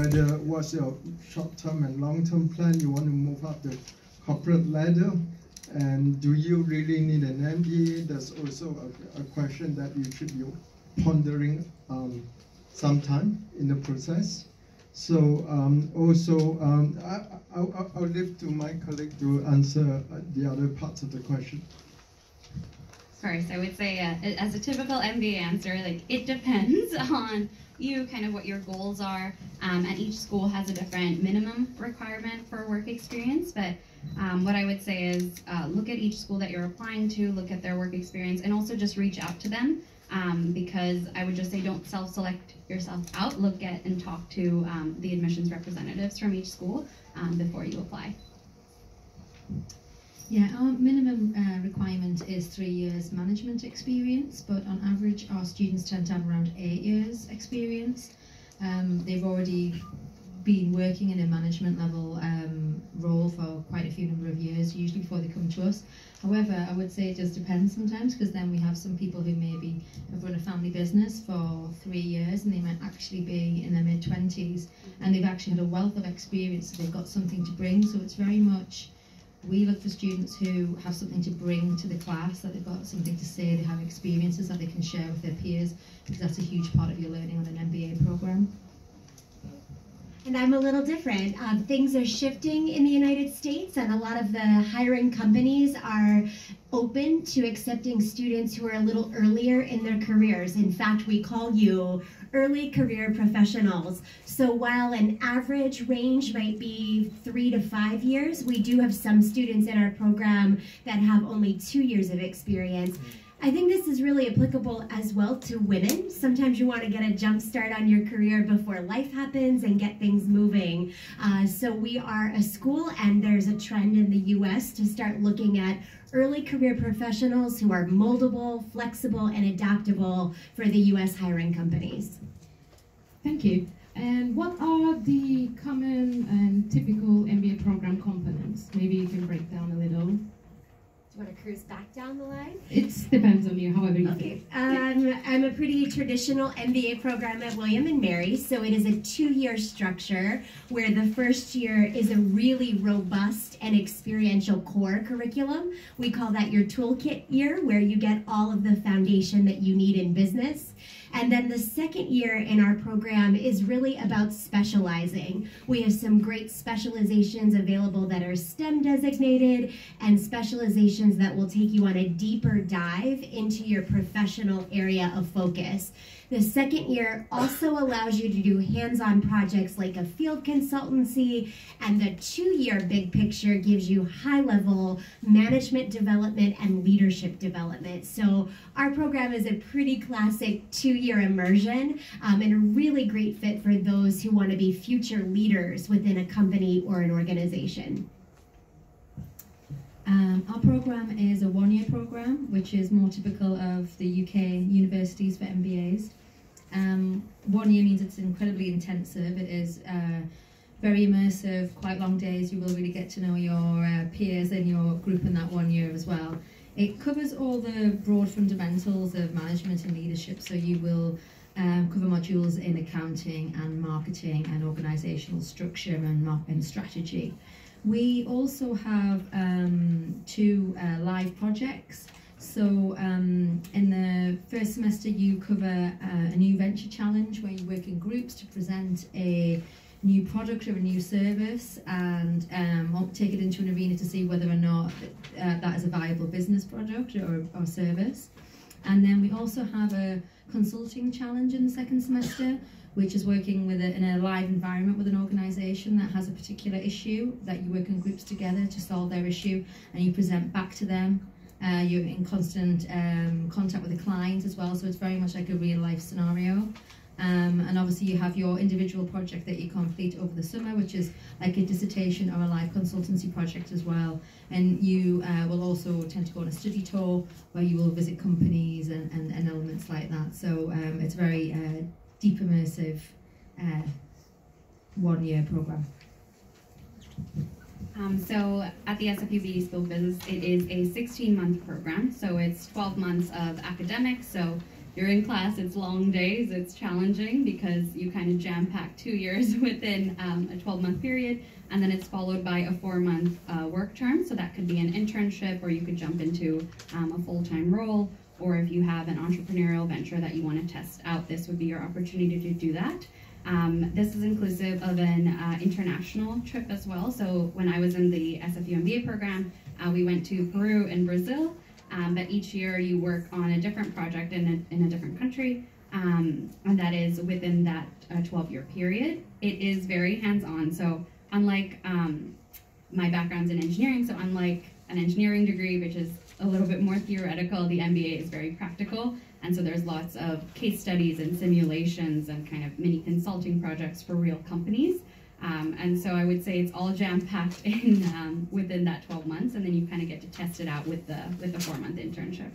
whether what's your short-term and long-term plan. You want to move up the corporate ladder, and do you really need an MBA? That's also a question that you should be pondering sometime in the process. So I'll leave to my colleague to answer the other parts of the question. Sorry, so I would say as a typical MBA answer, like it depends on you, kind of what your goals are, and each school has a different minimum requirement for work experience, but what I would say is look at each school that you're applying to, look at their work experience, and also just reach out to them, because I would just say don't self-select yourself out, look at and talk to the admissions representatives from each school before you apply. Yeah, our minimum requirement is 3 years management experience, but on average our students tend to have around 8 years experience. They've already been working in a management level role for quite a few number of years, usually before they come to us. However, I would say it does depend sometimes, because then we have some people who maybe have run a family business for 3 years and they might actually be in their mid-20s and they've actually had a wealth of experience, so they've got something to bring. So it's very much, we look for students who have something to bring to the class, that they've got something to say, they have experiences that they can share with their peers, because that's a huge part of your learning on an MBA program. And I'm a little different. Things are shifting in the United States, and a lot of the hiring companies are open to accepting students who are a little earlier in their careers. In fact, we call you early career professionals. So while an average range might be 3 to 5 years, we do have some students in our program that have only 2 years of experience. I think this is really applicable as well to women. Sometimes you want to get a jump start on your career before life happens and get things moving. So we are a school, and there's a trend in the US to start looking at early career professionals who are moldable, flexible, and adaptable for the US hiring companies. Thank you. And what are the common and typical MBA program components? Maybe you can break down a little. Do you want to cruise back down the line? It depends on you, however you think. I'm a pretty traditional MBA program at William & Mary, so it is a 2-year structure where the first year is a really robust and experiential core curriculum. We call that your toolkit year, where you get all of the foundation that you need in business. And then the second year in our program is really about specializing. We have some great specializations available that are STEM designated, and specializations that will take you on a deeper dive into your professional area of focus. The second year also allows you to do hands-on projects like a field consultancy, and the 2-year big picture gives you high-level management development and leadership development. So our program is a pretty classic 2-year immersion, and a really great fit for those who want to be future leaders within a company or an organization. Our program is a 1-year program, which is more typical of the UK universities for MBAs. 1 year means it's incredibly intensive. It is very immersive, quite long days. You will really get to know your peers in your group in that 1 year as well. It covers all the broad fundamentals of management and leadership, so you will cover modules in accounting and marketing and organisational structure and strategy. We also have 2 live projects. So in the first semester you cover a new venture challenge where you work in groups to present a new product or a new service, and take it into an arena to see whether or not that is a viable business product or service. And then we also have a consulting challenge in the second semester, which is working with in a live environment with an organisation that has a particular issue, that you work in groups together to solve their issue, and you present back to them. You're in constant contact with the client as well, so it's very much like a real life scenario. And obviously you have your individual project that you complete over the summer, which is like a dissertation or a live consultancy project as well. And you will also tend to go on a study tour where you will visit companies and elements like that. So it's a very deep, immersive 1-year program. So at the SFUB School of Business, it is a 16-month program. So it's 12 months of academics, so you're in class, it's long days, it's challenging because you kind of jam-pack 2 years within a 12-month period, and then it's followed by a 4-month work term. So that could be an internship, or you could jump into a full-time role, or if you have an entrepreneurial venture that you want to test out, this would be your opportunity to do that. This is inclusive of an international trip as well. So when I was in the SFU MBA program, we went to Peru and Brazil. But each year you work on a different project in a different country, and that is within that 12-year period. It is very hands-on. So unlike my background's in engineering, so unlike an engineering degree, which is a little bit more theoretical, the MBA is very practical. And so there's lots of case studies and simulations and kind of mini consulting projects for real companies. And so I would say it's all jam-packed in within that 12 months, and then you kind of get to test it out with the 4-month internship.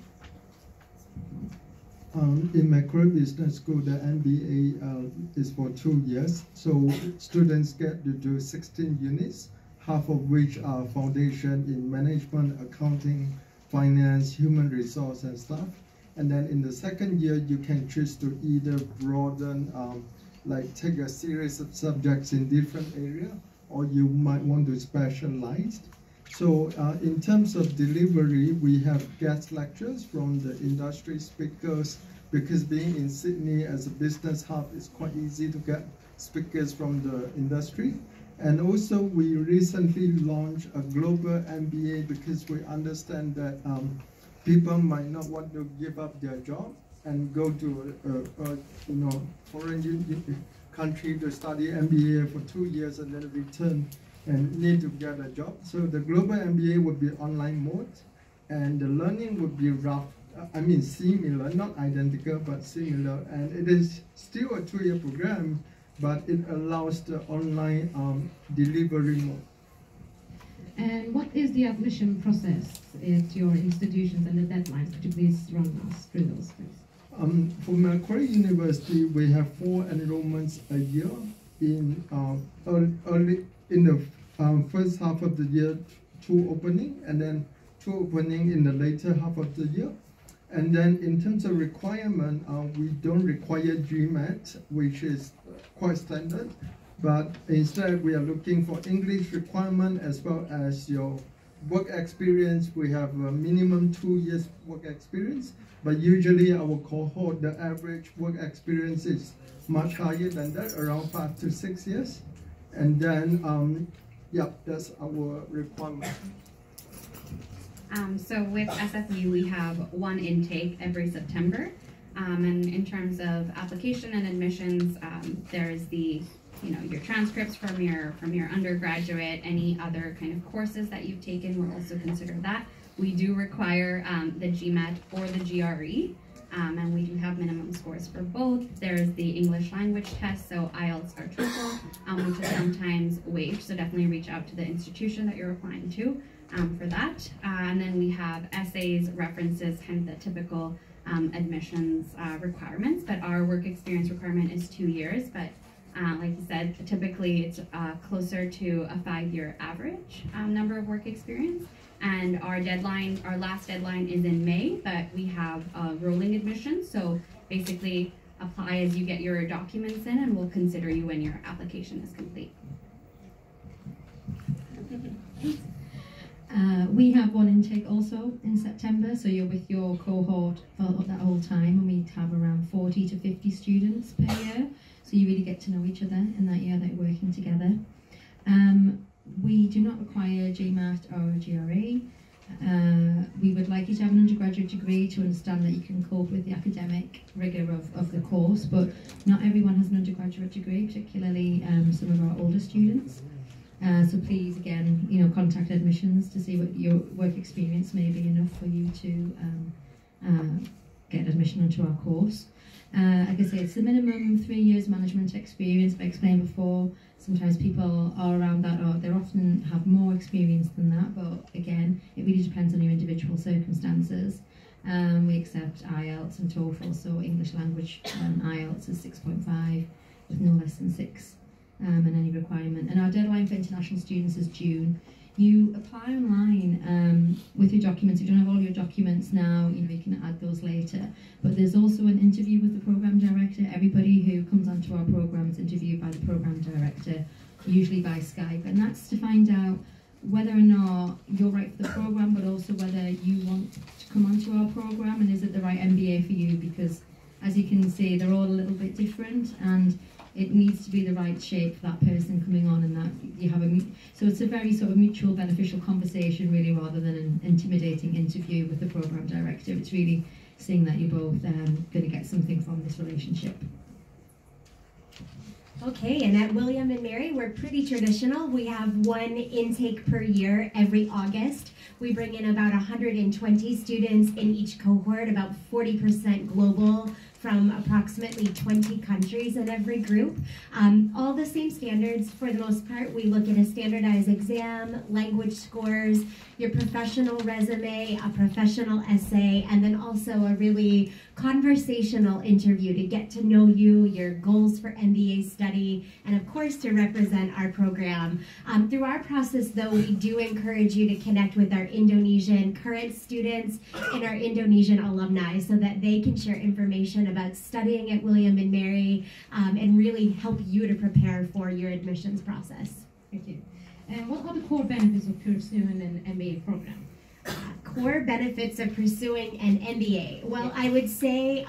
In macro business school, the MBA is for 2 years. So students get to do 16 units, half of which are foundation in management, accounting, finance, human resource, and stuff. And then in the second year, you can choose to either broaden like take a series of subjects in different area, or you might want to specialize. So in terms of delivery, we have guest lectures from the industry speakers, because being in Sydney as a business hub, it's quite easy to get speakers from the industry. And also we recently launched a global MBA because we understand that people might not want to give up their job and go to a foreign country to study MBA for 2 years and then return and need to get a job. So the global MBA would be online mode, and the learning would be similar, not identical, but similar. And it is still a 2-year program, but it allows the online delivery mode. And what is the admission process at your institutions and the deadlines? Could you please run us through those, please? For Macquarie University, we have 4 enrollments a year. In early in the first half of the year, 2 opening, and then 2 opening in the later half of the year. And then in terms of requirement, we don't require GMAT, which is quite standard, but instead we are looking for English requirement as well as your work experience. We have a minimum 2 years work experience, but usually our cohort, the average work experience is much higher than that, around 5 to 6 years. And then, that's our requirement. So with SFU, we have 1 intake every September. And in terms of application and admissions, there's your transcripts from your undergraduate, any other kind of courses that you've taken will also consider that. We do require the GMAT or the GRE, and we do have minimum scores for both. There's the English language test, so IELTS or TOEFL, which is sometimes waived, so definitely reach out to the institution that you're applying to for that. And then we have essays, references, kind of the typical admissions requirements, but our work experience requirement is 2 years, but like you said, typically it's closer to a 5-year average number of work experience. And our last deadline is in May, but we have rolling admissions. So basically apply as you get your documents in, and we'll consider you when your application is complete. We have 1 intake also in September, so you're with your cohort for that whole time, and we have around 40 to 50 students per year. So you really get to know each other in that year that you're working together. We do not require GMAT or GRE. We would like you to have an undergraduate degree to understand that you can cope with the academic rigour of the course, but not everyone has an undergraduate degree, particularly some of our older students. So please, again, contact admissions to see what your work experience may be enough for you to get admission onto our course. Like I say, it's the minimum 3 years management experience. I explained before, sometimes people are around that, or they often have more experience than that, but again, it really depends on your individual circumstances. We accept IELTS and TOEFL, so English language IELTS is 6.5 with no less than 6 and any requirement. And our deadline for international students is June. You apply online with your documents. If you don't have all your documents now, you can add those later. But there's also an interview with the program director. Everybody who comes onto our program is interviewed by the program director, usually by Skype, and that's to find out whether or not you're right for the program, but also whether you want to come onto our program and is it the right MBA for you, because as you can see, they're all a little bit different, and it needs to be the right shape for that person coming on, and that you have so it's a very sort of mutual beneficial conversation really, rather than an intimidating interview with the program director. It's really seeing that you're both going to get something from this relationship. Okay, and at William & Mary, we're pretty traditional. We have one intake per year every August. We bring in about 120 students in each cohort, about 40% global, from approximately 20 countries in every group. All the same standards for the most part. We look at a standardized exam, language scores, your professional resume, a professional essay, and then also a really conversational interview to get to know you, your goals for MBA study, and of course to represent our program. Through our process though, we do encourage you to connect with our Indonesian current students and our Indonesian alumni so that they can share information about studying at William & Mary and really help you to prepare for your admissions process. Thank you. And what are the core benefits of pursuing an MBA program? Core benefits of pursuing an MBA. Well, I would say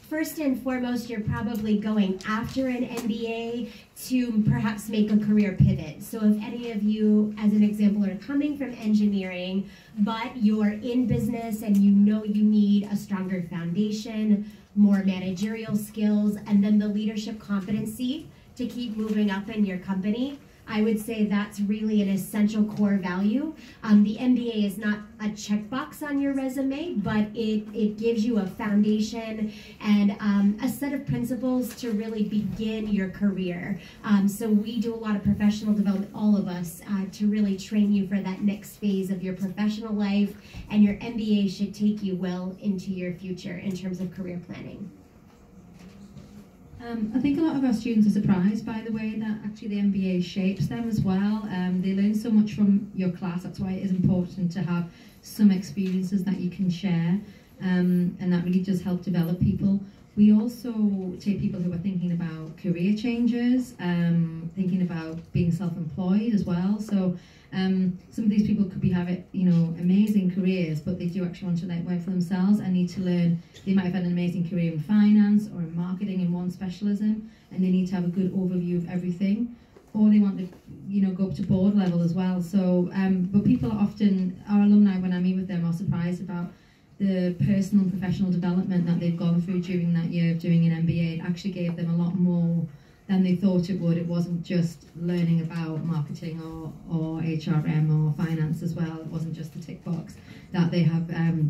first and foremost, you're probably going after an MBA to perhaps make a career pivot. So if any of you, as an example, are coming from engineering, but you're in business and you know you need a stronger foundation, more managerial skills, and then the leadership competency to keep moving up in your company, I would say that's really an essential core value. The MBA is not a checkbox on your resume, but it gives you a foundation and a set of principles to really begin your career. So we do a lot of professional development, all of us, to really train you for that next phase of your professional life, and your MBA should take you well into your future in terms of career planning. I think a lot of our students are surprised by the way that actually the MBA shapes them as well. They learn so much from your class. That's why it is important to have some experiences that you can share, and that really does help develop people. We also take people who are thinking about career changes, thinking about being self-employed as well. So some of these people could be having, amazing careers, but they do actually want to work for themselves and need to learn. They might have had an amazing career in finance or in marketing in one specialism, and they need to have a good overview of everything. Or they want to, go up to board level as well. So, but people are often, our alumni, when I meet with them, are surprised about the personal and professional development that they've gone through during that year of doing an MBA. It actually gave them a lot more than they thought it would. It wasn't just learning about marketing or HRM or finance as well. It wasn't just the tick box that they have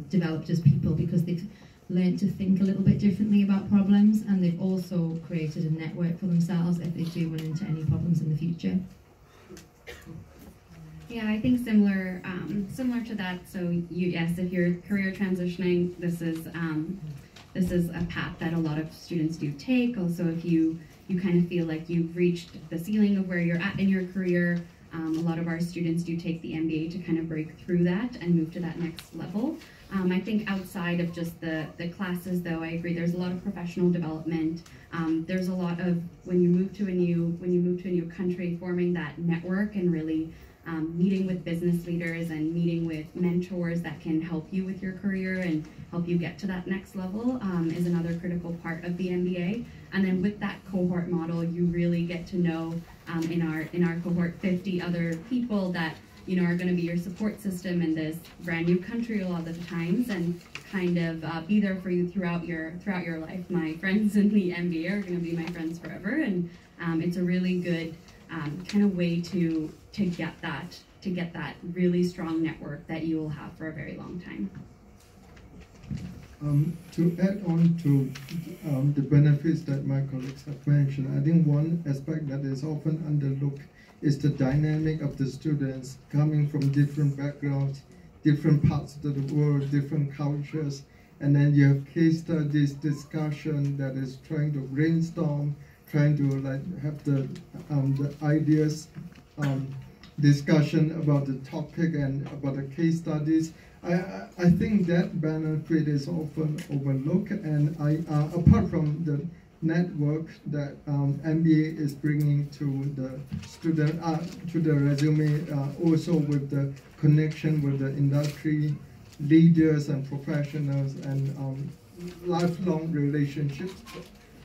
developed as people, because they've learned to think a little bit differently about problems, and they've also created a network for themselves if they do run into any problems in the future. Yeah, I think similar to that. So yes, if you're career transitioning, this is a path that a lot of students do take. Also, if you kind of feel like you've reached the ceiling of where you're at in your career, a lot of our students do take the MBA to kind of break through that and move to that next level. I think outside of just the classes, though, I agree. There's a lot of professional development. There's a lot of when you move to a new country, forming that network and really meeting with business leaders and meeting with mentors that can help you with your career and help you get to that next level is another critical part of the MBA. And then with that cohort model, you really get to know in our cohort 50 other people that are going to be your support system in this brand new country a lot of the times, and kind of be there for you throughout your life. My friends in the MBA are going to be my friends forever, and it's a really good kind of way to get that really strong network that you will have for a very long time. To add on to the benefits that my colleagues have mentioned, I think one aspect that is often underlooked is the dynamic of the students coming from different backgrounds, different parts of the world, different cultures, and then you have case studies, discussion that is trying to brainstorm, trying to have the ideas discussion about the topic and about the case studies. I think that benefit is often overlooked, and apart from the network that MBA is bringing to the student, to the resume, also with the connection with the industry leaders and professionals and lifelong relationships.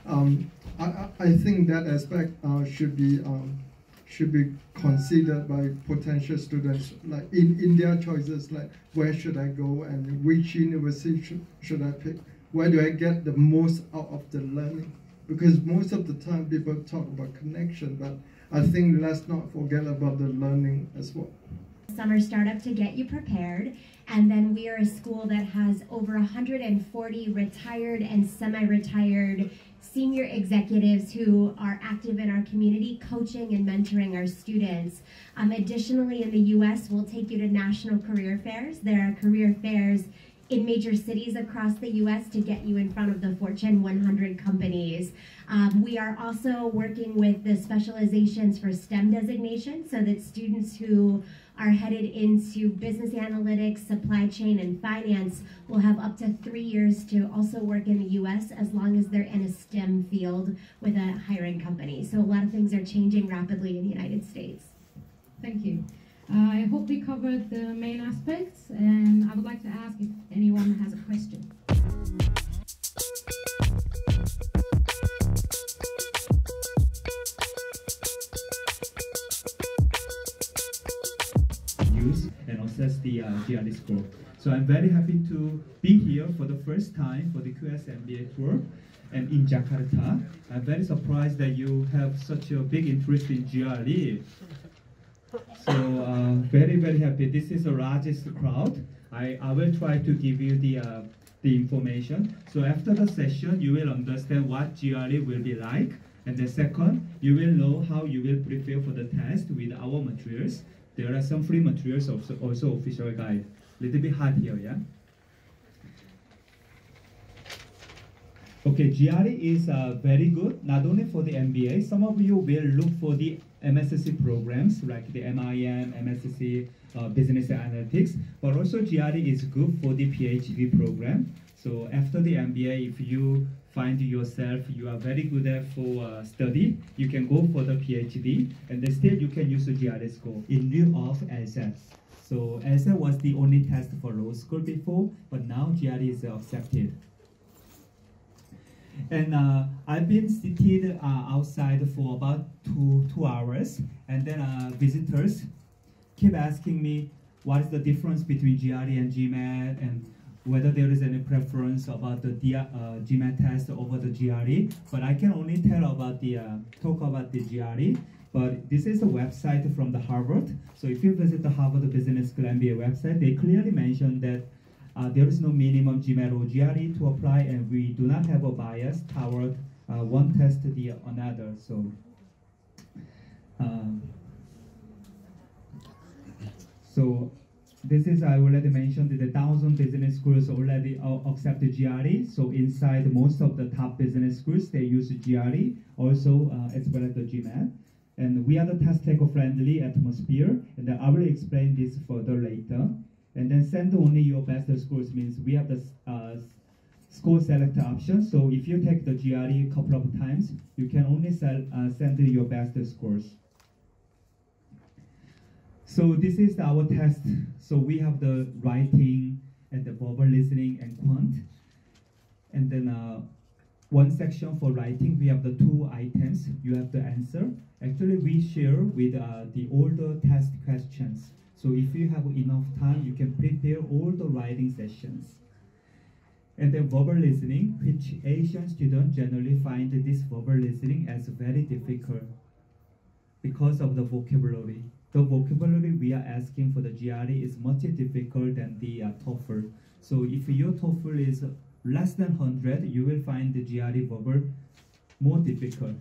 I think that aspect should be considered by potential students, like in their choices, like where should I go and which university should I pick? Where do I get the most out of the learning? Because most of the time people talk about connection, but I think let's not forget about the learning as well. Summer startup to get you prepared, and then we are a school that has over 140 retired and semi-retired senior executives who are active in our community, coaching and mentoring our students. Additionally, in the US, we'll take you to national career fairs. There are career fairs in major cities across the US to get you in front of the Fortune 100 companies. We are also working with the specializations for STEM designation so that students who are headed into business analytics, supply chain, and finance will have up to 3 years to also work in the US as long as they're in a STEM field with a hiring company. So a lot of things are changing rapidly in the United States. Thank you. I hope we covered the main aspects, and I would like to ask if anyone has a question. Use and assess the GRE score. So I'm very happy to be here for the first time for the QS MBA tour and in Jakarta. I'm very surprised that you have such a big interest in GRE. So very, very happy. This is the largest crowd. I will try to give you the information. So after the session, you will understand what GRE will be like. And the second, you will know how you will prepare for the test with our materials. There are some free materials, also official guide. Little bit hard here, yeah? Okay, GRE is very good, not only for the MBA. Some of you will look for the MSc programs, like the MIM, MSc, Business Analytics, but also GRE is good for the PhD program. So after the MBA, if you find yourself you are very good at for study, you can go for the PhD, and then still you can use the GRE score in lieu of LSAT. So LSAT was the only test for law school before, but now GRE is accepted. And I've been seated outside for about two hours, and then visitors keep asking me what is the difference between GRE and GMAT, and whether there is any preference about the GMAT test over the GRE. But I can only tell about talk about the GRE. But this is a website from the Harvard. So if you visit the Harvard Business School MBA website, they clearly mention that there is no minimum GMAT or GRE to apply, and we do not have a bias toward one test to the another. So this is, I already mentioned that the 1,000 business schools already accept the GRE. So inside most of the top business schools, they use GRE also as well as the GMAT. And we are the test taker friendly atmosphere, and I will explain this further later. And then send only your best scores means we have the score select option. So if you take the GRE a couple of times, you can only send your best scores. So this is our test. So we have the writing and the verbal listening and quant. And then one section for writing, we have the 2 items you have to answer. Actually, we share with the older test questions. So if you have enough time, you can prepare all the writing sessions. And then verbal listening, which Asian students generally find this verbal listening as very difficult because of the vocabulary. The vocabulary we are asking for the GRE is much difficult than the TOEFL. So if your TOEFL is less than 100, you will find the GRE verbal more difficult.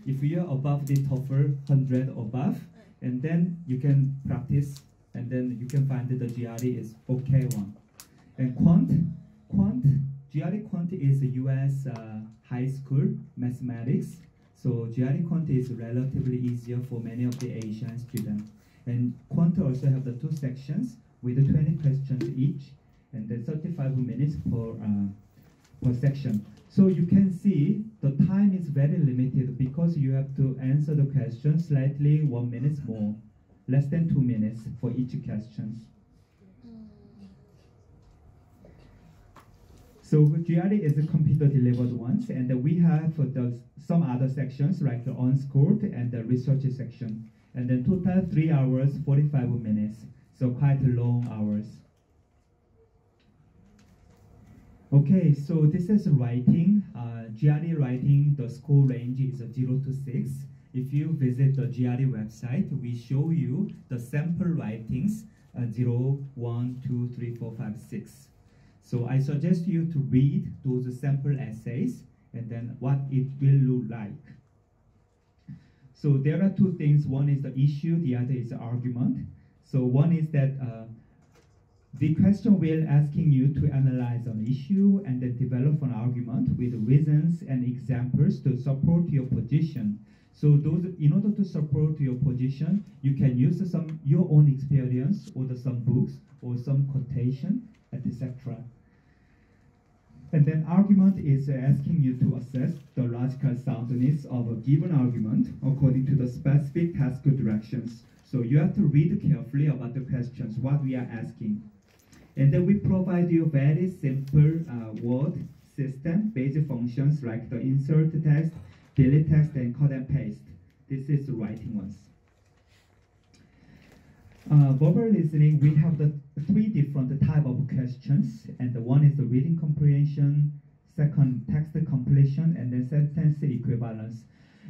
If you are above the TOEFL 100 above, and then you can practice, and then you can find that the GRE is okay one. And GRE quant is US high school mathematics. So GRE quant is relatively easier for many of the Asian students. And quant also have the 2 sections with 20 questions each, and then 35 minutes per section. So you can see the time is very limited because you have to answer the question slightly 1 minute more, less than 2 minutes for each question. So GRE is a computer delivered ones, and we have some other sections like the on-scored and the research section. And then total 3 hours, 45 minutes, so quite long hours. Okay, so this is writing. GRE writing, the score range is 0 to 6. If you visit the GRE website, we show you the sample writings, 0, 1, 2, 3, 4, 5, 6. So I suggest you to read those sample essays and then what it will look like. So there are 2 things. One is the issue, the other is the argument. So one is that the question will asking you to analyze an issue and then develop an argument with reasons and examples to support your position. So those, in order to support your position, you can use your own experience or some books or some quotation, etc. And then argument is asking you to assess the logical soundness of a given argument according to the specific task directions. So you have to read carefully about the questions, what we are asking. And then we provide you very simple word system, basic functions like the insert text, delete text, and cut and paste. This is the writing ones. Verbal listening, we have the 3 different type of questions, and the one is the reading comprehension, second text completion, and then sentence equivalence.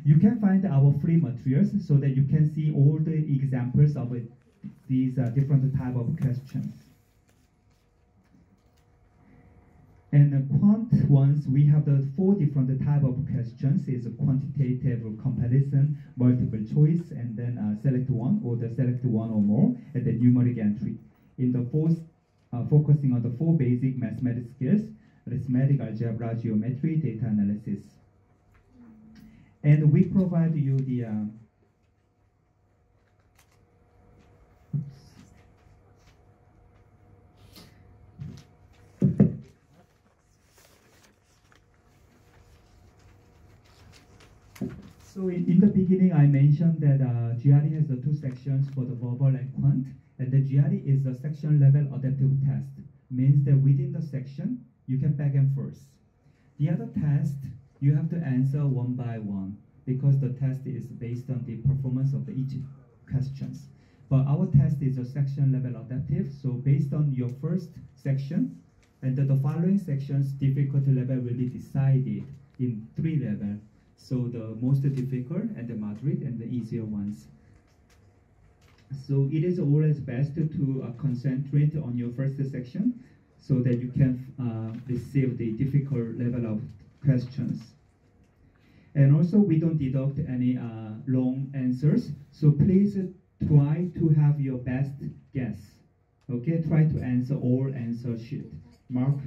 You can find our free materials so that you can see all the examples of these different type of questions. And the quant ones, we have the 4 different type of questions. Is a quantitative comparison, multiple choice, and then select one or select one or more, and then numeric entry. In the 4th, focusing on the 4 basic mathematics skills: arithmetic, algebra, geometry, data analysis. And we provide you the So in the beginning, I mentioned that GRE has the 2 sections for the verbal and quant, and the GRE is a section level adaptive test. Means that within the section, you can back and forth. The other test, you have to answer one by one because the test is based on the performance of each questions. But our test is a section level adaptive, so based on your first section, and the following sections, difficulty level will be decided in 3 levels. So the most difficult and the moderate and the easier ones. So it is always best to concentrate on your first section so that you can receive the difficult level of questions. And also we don't deduct any long answers. So please try to have your best guess. Okay, try to answer all answer sheet. Mark.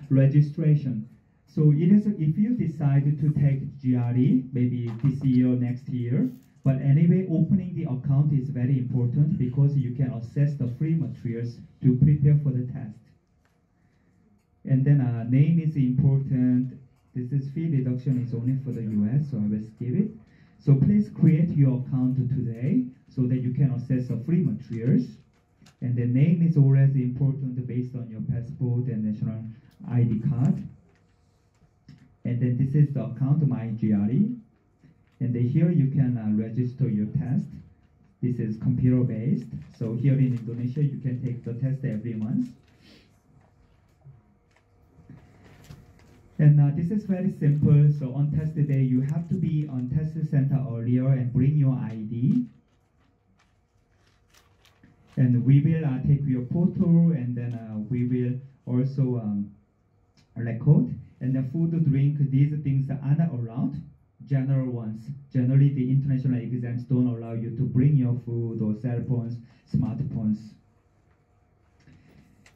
Registration. So it is, if you decide to take GRE, maybe this year or next year, but anyway, opening the account is very important because you can access the free materials to prepare for the test. And then name is important. This is fee reduction is only for the US, so I will skip it. So please create your account today so that you can access the free materials. And the name is always important based on your passport and national ID card. And then this is the account, my GRE. And then here you can register your test. This is computer based. So here in Indonesia, you can take the test every month. And this is very simple. So on test day, you have to be on test center earlier and bring your ID. And we will take your photo, and then we will also record. And the food, drink, these things are not allowed. General ones. Generally, the international exams don't allow you to bring your food or cell phones, smartphones.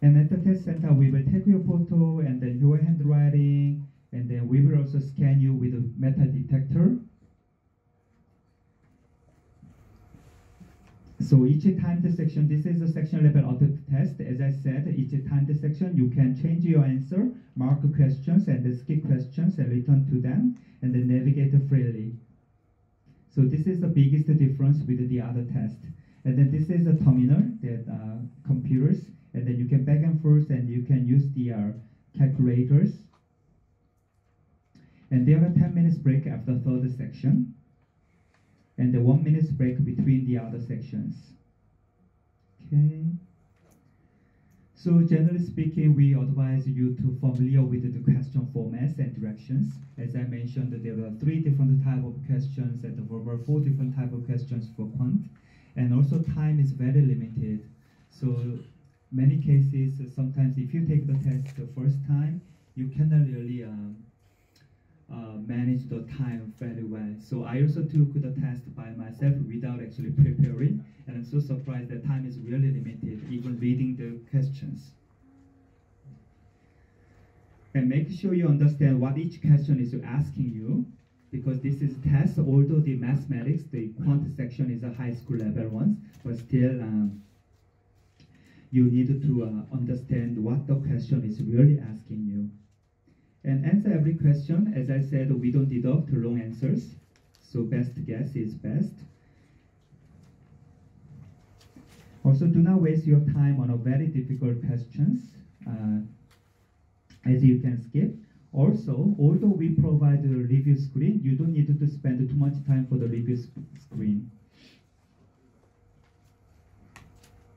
And at the test center, we will take your photo and then your handwriting, and then we will also scan you with a metal detector. So each timed section, this is a section level auto test. As I said, each timed section, you can change your answer, mark questions, and skip questions, and return to them, and then navigate freely. So this is the biggest difference with the other test. And then this is a terminal that computers, and then you can back and forth, and you can use the calculators. And there are 10 minutes break after third section, and the 1 minute break between the other sections. Okay. So generally speaking, we advise you to familiar with the question formats and directions. As I mentioned, there are 3 different types of questions, and there were 4 different types of questions for quant. And also time is very limited. So many cases, sometimes if you take the test the first time, you cannot really manage the time very well. So I also took the test by myself without actually preparing, and I'm so surprised that time is really limited, even reading the questions. And make sure you understand what each question is asking you, because this is test, although the mathematics, the quant section is a high school level one, but still you need to understand what the question is really asking you. And answer every question. As I said, we don't deduct wrong answers, so best guess is best. Also, do not waste your time on a very difficult questions, as you can skip. Also, although we provide a review screen, you don't need to spend too much time for the review screen.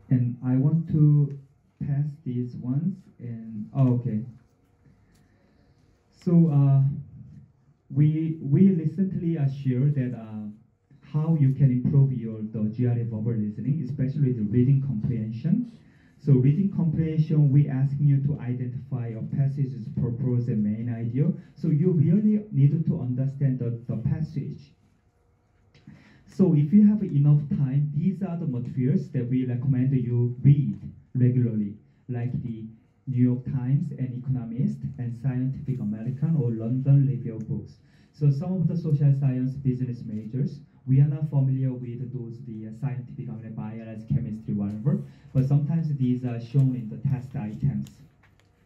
And I want to pass these ones, and okay. So we recently shared that how you can improve the GRE verbal listening, especially the reading comprehension. So reading comprehension, we asking you to identify a passage's purpose and main idea. So you really need to understand the passage. So if you have enough time, these are the materials that we recommend you read regularly, like the New York Times and Economist and Scientific American or London Review books. So some of the social science business majors, we are not familiar with those, the scientific American, biology, chemistry, whatever, but sometimes these are shown in the test items.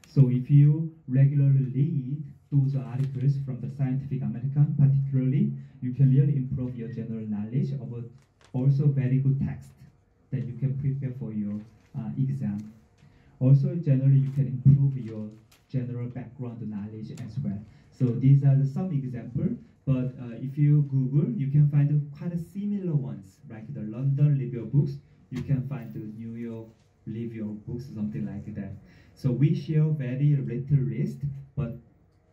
So if you regularly read those articles from the Scientific American particularly, you can really improve your general knowledge about also very good text that you can prepare for your exam. Also, generally, you can improve your general background knowledge as well. So these are some examples, but if you Google, you can find quite a similar ones, like the London Review books. You can find the New York Review books, something like that. So we share very little list, but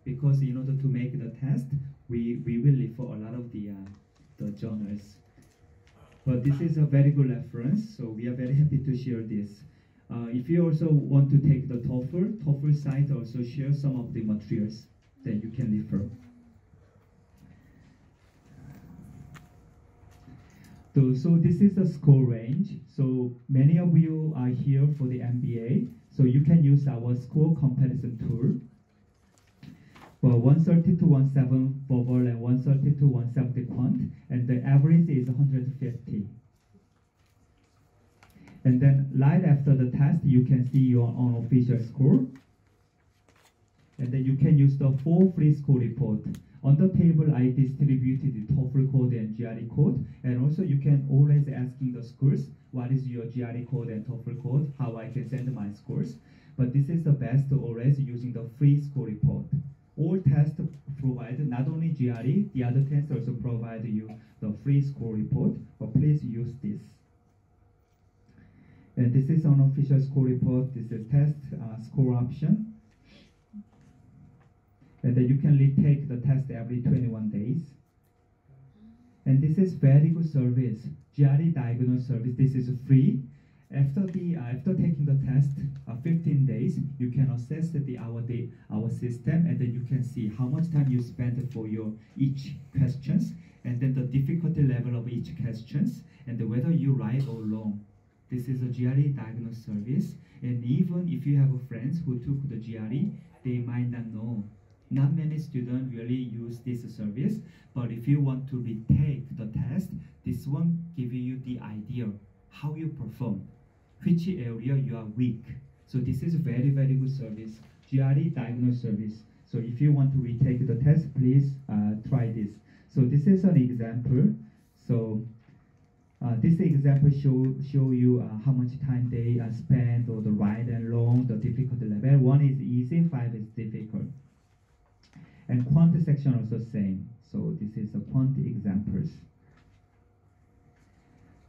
because in order to make the test, we will refer a lot of the journals. But this is a very good reference, so we are very happy to share this. If you also want to take the TOEFL site also share some of the materials that you can refer. So this is the score range. So many of you are here for the MBA, so you can use our score comparison tool. For 130 to 107 verbal and 130 to 170 quant, and the average is 150. And then right after the test, you can see your own official score. And then you can use the 4 free score report. On the table, I distributed the TOEFL code and GRE code. And also you can always asking the schools, what is your GRE code and TOEFL code, how I can send my scores. But this is the best always using the free score report. All tests provide, not only GRE, the other tests also provide you the free score report, but please use this. And this is an official score report. This is test score option. And then you can retake the test every 21 days. And this is very good service. GRE diagnosis service, this is free. After taking the test, 15 days, you can assess our system, and then you can see how much time you spent for your each questions, and then the difficulty level of each questions, and whether you right or wrong. This is a GRE diagnosis service, and even if you have friends who took the GRE, they might not know. Not many students really use this service, but if you want to retake the test, this one gives you the idea how you perform, which area you are weak. So this is very, very good service, GRE diagnosis service. So if you want to retake the test, please try this. So this is an example. So this example show you how much time they spend, or the right and long, the difficult level. 1 is easy, 5 is difficult. And quant section also same. So this is the quant examples.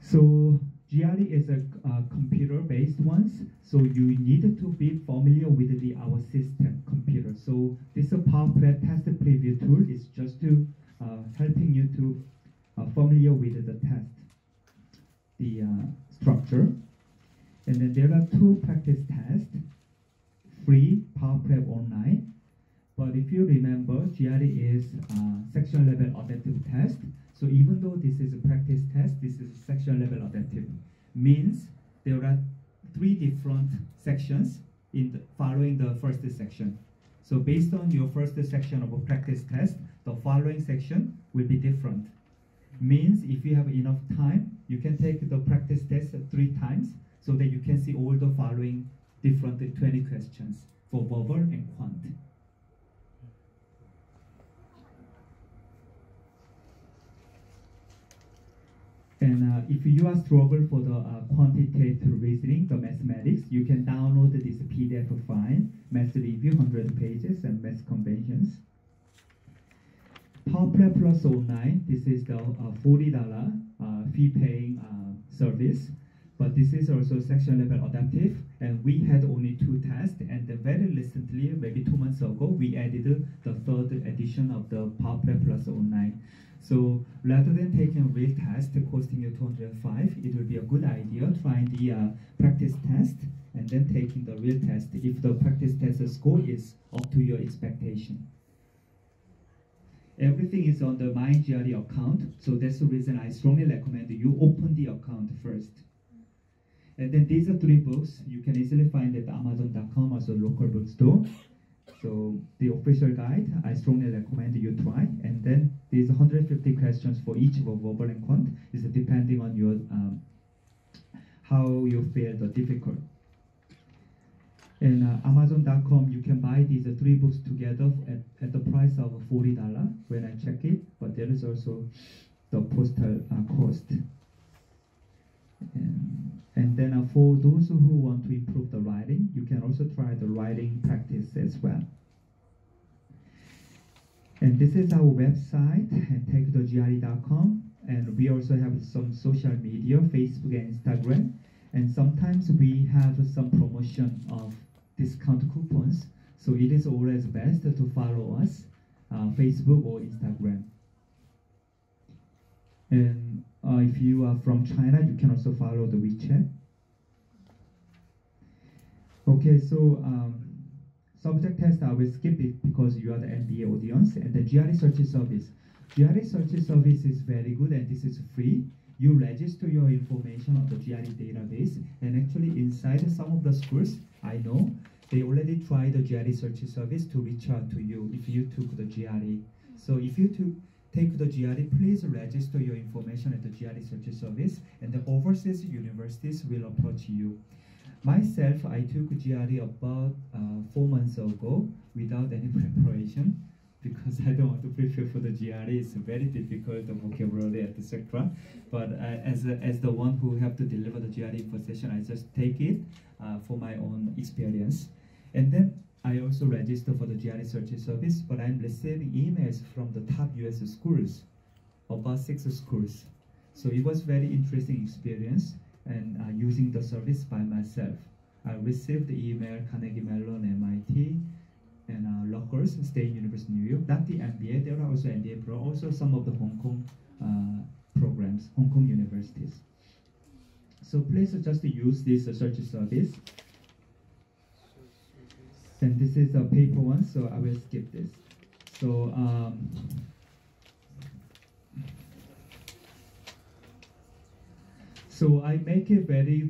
So GRE is a computer-based ones. So you need to be familiar with our system computer. So this Power Prep test preview tool is just to helping you to familiar with the test, the structure. And then there are 2 practice tests, free Power Prep online. But if you remember, GRE is section level adaptive test. So even though this is a practice test, this is section level adaptive. Means there are 3 different sections following the first section. So based on your first section of a practice test, the following section will be different. Means if you have enough time, you can take the practice test 3 times so that you can see all the following different 20 questions for verbal and quant. And if you are struggle for the quantitative reasoning, the mathematics, you can download this PDF file, Math Review, 100 pages, and Math Conventions. Power Prep Plus Online, this is the $40 fee-paying service, but this is also section level adaptive, and we had only 2 tests, and then very recently, maybe 2 months ago, we added the 3rd edition of the Power Prep Plus Online. So rather than taking a real test costing you $205, it will be a good idea trying the practice test and then taking the real test if the practice test score is up to your expectation. Everything is on the My GRE account, so that's the reason I strongly recommend you open the account first. And then these are 3 books you can easily find at Amazon.com, also local bookstore. So the official guide, I strongly recommend you try. And then these 150 questions for each of verbal and quant is depending on your how you feel the difficult. And Amazon.com, you can buy these 3 books together at the price of $40 when I check it, but there is also the postal cost. And then for those who want to improve the writing, you can also try the writing practice as well. And this is our website, takethegre.com, and we also have some social media, Facebook and Instagram, and sometimes we have some promotion of discount coupons, so it is always best to follow us, Facebook or Instagram. And if you are from China, you can also follow the WeChat. Okay, so subject test, I will skip it because you are the MBA audience. And the GRE search service. GRE search service is very good and this is free. You register your information on the GRE database, and actually inside some of the schools, I know, they already tried the GRE search service to reach out to you if you took the GRE. So if you take the GRE, please register your information at the GRE search service, and the overseas universities will approach you. Myself, I took GRE about 4 months ago without any preparation because I don't want to prepare for the GRE. It's very difficult, the vocabulary, etc. But as the one who have to deliver the GRE info session, I just take it for my own experience. And then I also register for the GRE search service, but I'm receiving emails from the top US schools, about 6 schools. So it was very interesting experience and using the service by myself. I received the email Carnegie Mellon, MIT, and Rutgers, State University, New York. Not the MBA, there are also MBA pro, also some of the Hong Kong programs, Hong Kong universities. So please just use this search service. And this is a paper one, so I will skip this. So so I make a very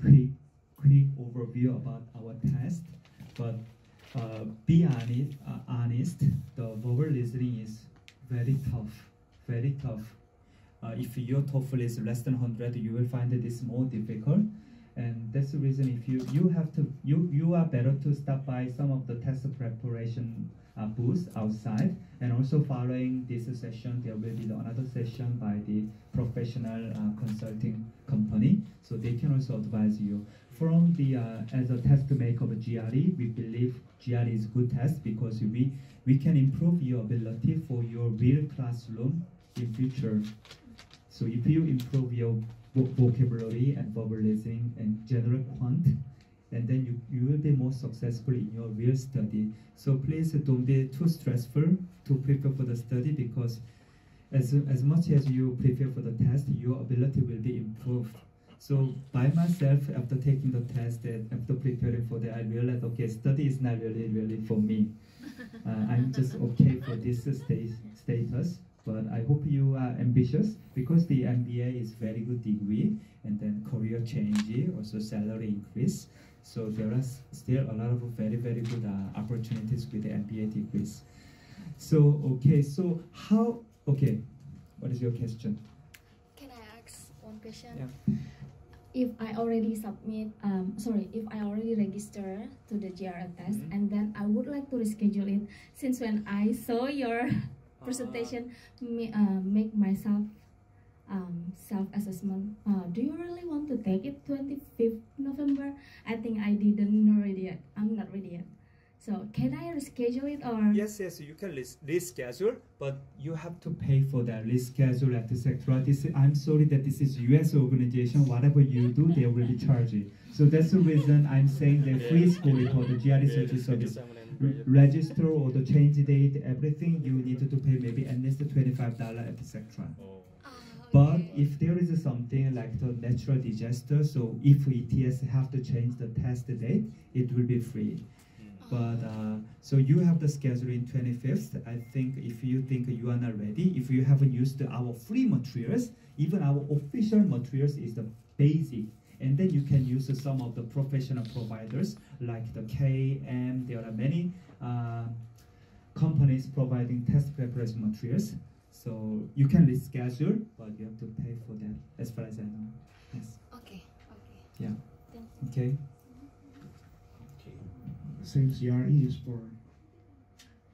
quick overview about our test, but be honest, the verbal listening is very tough. If your TOEFL is less than 100, you will find that it's more difficult. And that's the reason if you are better to stop by some of the test preparation booths outside, and also following this session there will be another session by the professional consulting company, so they can also advise you. From the as a test maker of GRE, we believe GRE is good test because we can improve your ability for your real classroom in future. So if you improve your vocabulary and verbal listening and general quant, and then you will be more successful in your real study. So please don't be too stressful to prepare for the study, because as much as you prepare for the test, your ability will be improved. So by myself, after taking the test and after preparing for that, I realized, okay, study is not really for me. I'm just okay for this status. But I hope you are ambitious, because the MBA is very good degree, and then career change, also salary increase. So there are still a lot of very good opportunities with the MBA degrees. So okay, so what is your question? Can I ask one question? Yeah. If I already if I already register to the GRE test, and then I would like to reschedule it, since when I saw your presentation, make myself self-assessment. Do you really want to take it 25th November? I think I didn't ready yet. I'm not ready yet. So can I reschedule it, or? Yes, you can reschedule, but you have to pay for that reschedule, etc. I'm sorry that this is US organization. Whatever you do, they will be charging. So that's the reason I'm saying that free school or the GRE search service. Register or the change date, everything you need to pay maybe at least $25, etc. But if there is something like the natural disaster, so if ETS have to change the test date, it will be free. But so you have the schedule in 25th. I think if you think you are not ready, if you haven't used our free materials, even our official materials is the basic. And then you can use some of the professional providers like the KM. There are many companies providing test preparation materials. So you can reschedule, but you have to pay for that, as far as I know. Yes. Okay. Yeah. Thank you. Okay. Since GRE is for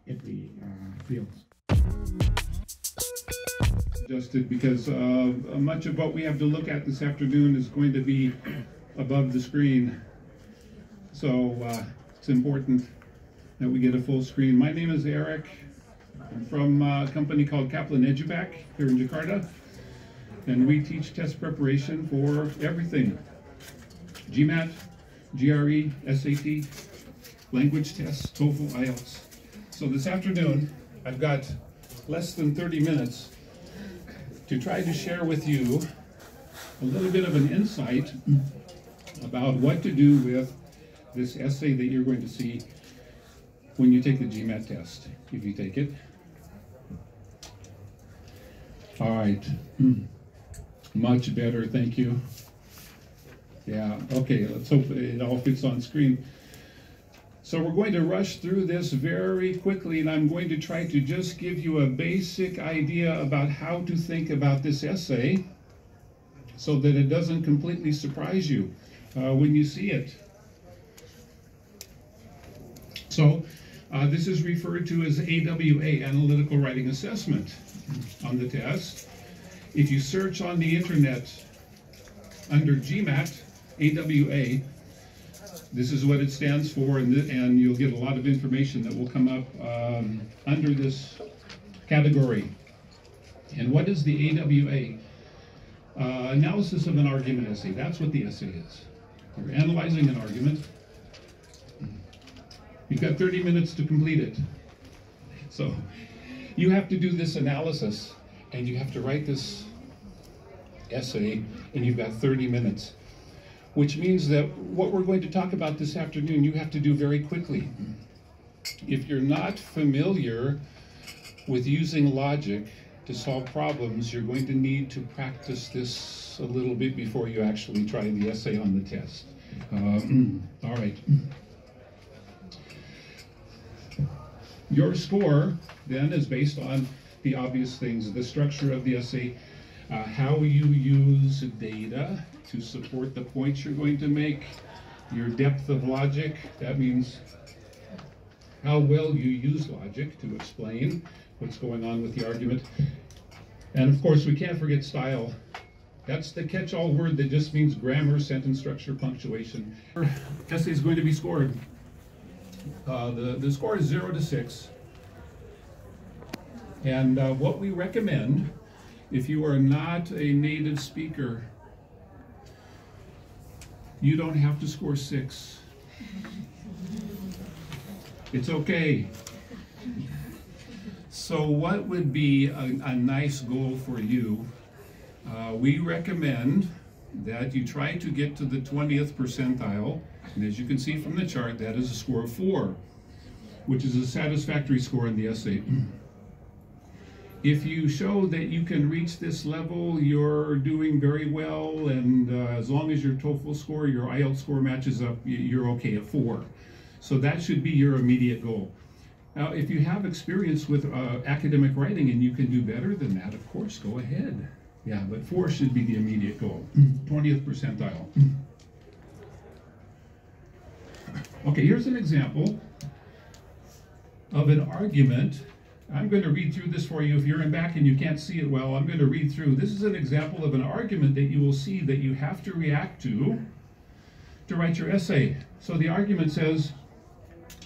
every field. Adjusted because much of what we have to look at this afternoon is going to be above the screen. So it's important that we get a full screen. My name is Eric. I'm from a company called Kaplan EduPac here in Jakarta. And we teach test preparation for everything. GMAT, GRE, SAT, language tests, TOEFL, IELTS. So this afternoon, I've got less than 30 minutes to try to share with you a little bit of an insight about what to do with this essay that you're going to see when you take the GMAT test, if you take it. All right, much better, thank you. Yeah, okay, let's hope it all fits on screen. So we're going to rush through this very quickly, and I'm going to try to just give you a basic idea about how to think about this essay so that it doesn't completely surprise you when you see it. So this is referred to as AWA, Analytical Writing Assessment, on the test. If you search on the internet under GMAT, AWA, this is what it stands for, and you'll get a lot of information that will come up under this category. And what is the AWA? Analysis of an argument essay. That's what the essay is. You're analyzing an argument. You've got 30 minutes to complete it. So you have to do this analysis, and you have to write this essay, and you've got 30 minutes. Which means that what we're going to talk about this afternoon, you have to do very quickly. If you're not familiar with using logic to solve problems, you're going to need to practice this a little bit before you actually try the essay on the test. All right. Your score, then, is based on the obvious things, the structure of the essay, how you use data to support the points you're going to make, your depth of logic. That means how well you use logic to explain what's going on with the argument. And of course, we can't forget style. That's the catch-all word that just means grammar, sentence structure, punctuation. Essay is going to be scored. The score is 0 to 6. And what we recommend, if you are not a native speaker, you don't have to score 6. It's okay. So what would be a nice goal for you? We recommend that you try to get to the 20th percentile, and as you can see from the chart, that is a score of 4, which is a satisfactory score in the essay. If you show that you can reach this level, you're doing very well, and as long as your TOEFL score, your IELTS score matches up, you're okay at 4. So that should be your immediate goal. Now, if you have experience with academic writing and you can do better than that, of course, go ahead. Yeah, but 4 should be the immediate goal, 20th percentile. Okay, here's an example of an argument. I'm going to read through this for you. If you're in back and you can't see it well, I'm going to read through. This is an example of an argument that you will see that you have to react to write your essay. So the argument says,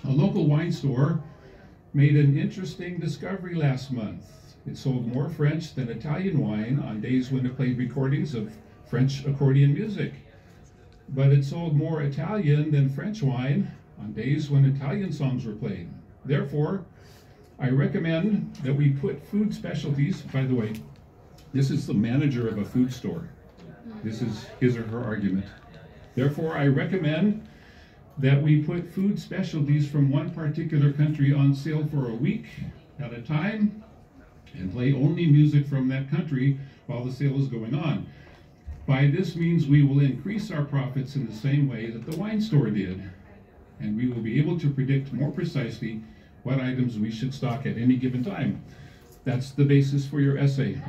a local wine store made an interesting discovery last month. It sold more French than Italian wine on days when it played recordings of French accordion music. But it sold more Italian than French wine on days when Italian songs were played. Therefore, I recommend that we put food specialties, by the way, this is the manager of a food store. This is his or her argument. Therefore, I recommend that we put food specialties from one particular country on sale for a week at a time and play only music from that country while the sale is going on. By this means, we will increase our profits in the same way that the wine store did, and we will be able to predict more precisely what items we should stock at any given time. That's the basis for your essay.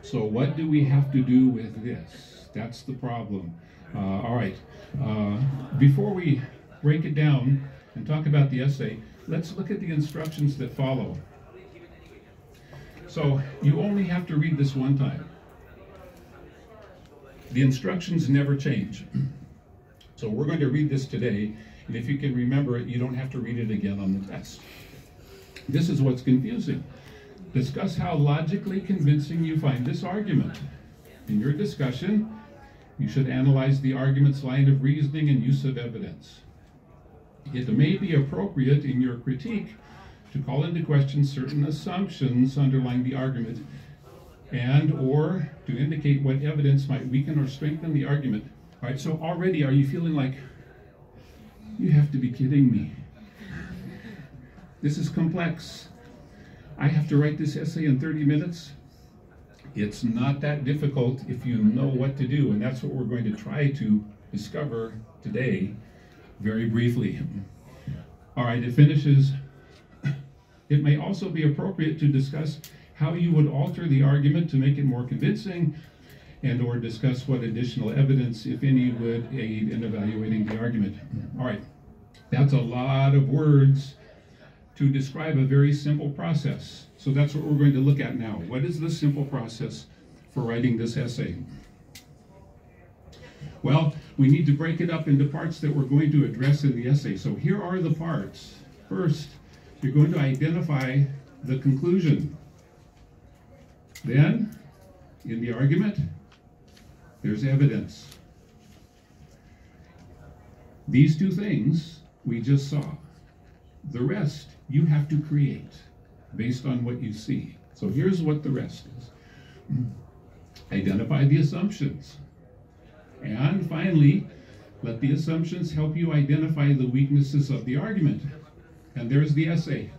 So what do we have to do with this? That's the problem. All right, before we break it down and talk about the essay, let's look at the instructions that follow. So you only have to read this one time. The instructions never change. So we're going to read this today, and if you can remember it, you don't have to read it again on the test. This is what's confusing. Discuss how logically convincing you find this argument. In your discussion, you should analyze the argument's line of reasoning and use of evidence. It may be appropriate in your critique to call into question certain assumptions underlying the argument and or to indicate what evidence might weaken or strengthen the argument. All right, so already are you feeling like, you have to be kidding me. This is complex. I have to write this essay in 30 minutes. It's not that difficult if you know what to do, and that's what we're going to try to discover today, very briefly. All right, it finishes. It may also be appropriate to discuss how you would alter the argument to make it more convincing, and or discuss what additional evidence, if any, would aid in evaluating the argument. All right, that's a lot of words to describe a very simple process. So that's what we're going to look at now. What is the simple process for writing this essay? Well, we need to break it up into parts that we're going to address in the essay. So here are the parts. First, you're going to identify the conclusion. Then, in the argument, there's evidence. These two things we just saw. The rest you have to create based on what you see. So here's what the rest is. Identify the assumptions. And finally, let the assumptions help you identify the weaknesses of the argument. And there's the essay.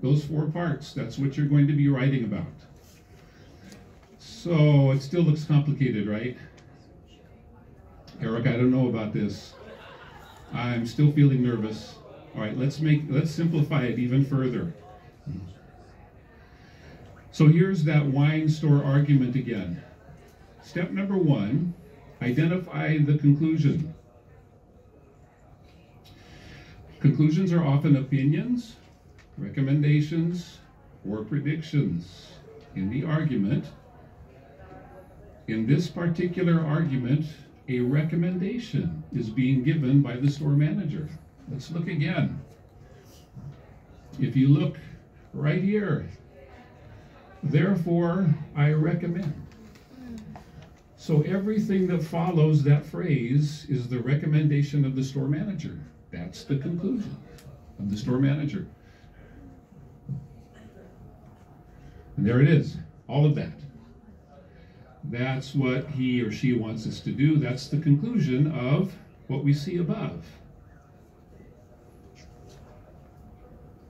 Those 4 parts, that's what you're going to be writing about. So it still looks complicated, right? Eric, I don't know about this. I'm still feeling nervous. All right, let's simplify it even further. So here's that wine store argument again. Step number 1, identify the conclusion. Conclusions are often opinions, recommendations, or predictions in the argument. In this particular argument, a recommendation is being given by the store manager. Let's look again. If you look right here, therefore I recommend. So everything that follows that phrase is the recommendation of the store manager. That's the conclusion of the store manager. And there it is, all of that. That's what he or she wants us to do. That's the conclusion of what we see above.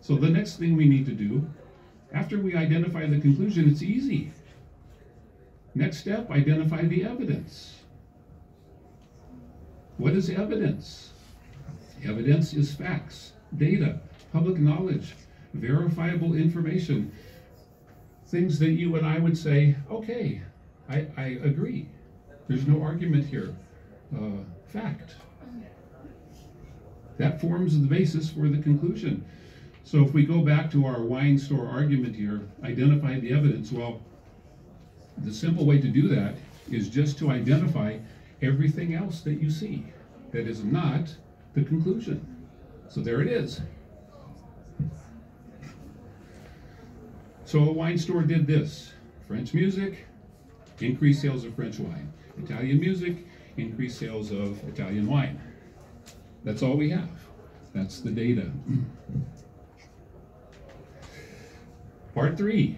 So the next thing we need to do, after we identify the conclusion, it's easy. Next step, identify the evidence. What is evidence? Evidence is facts, data, public knowledge, verifiable information. Things that you and I would say, okay, I agree. There's no argument here. Fact. That forms the basis for the conclusion. So if we go back to our wine store argument here, identify the evidence, well, the simple way to do that is just to identify everything else that you see that is not the conclusion. So there it is. So a wine store did this. French music, increased sales of French wine. Italian music, increased sales of Italian wine. That's all we have. That's the data. Part 3.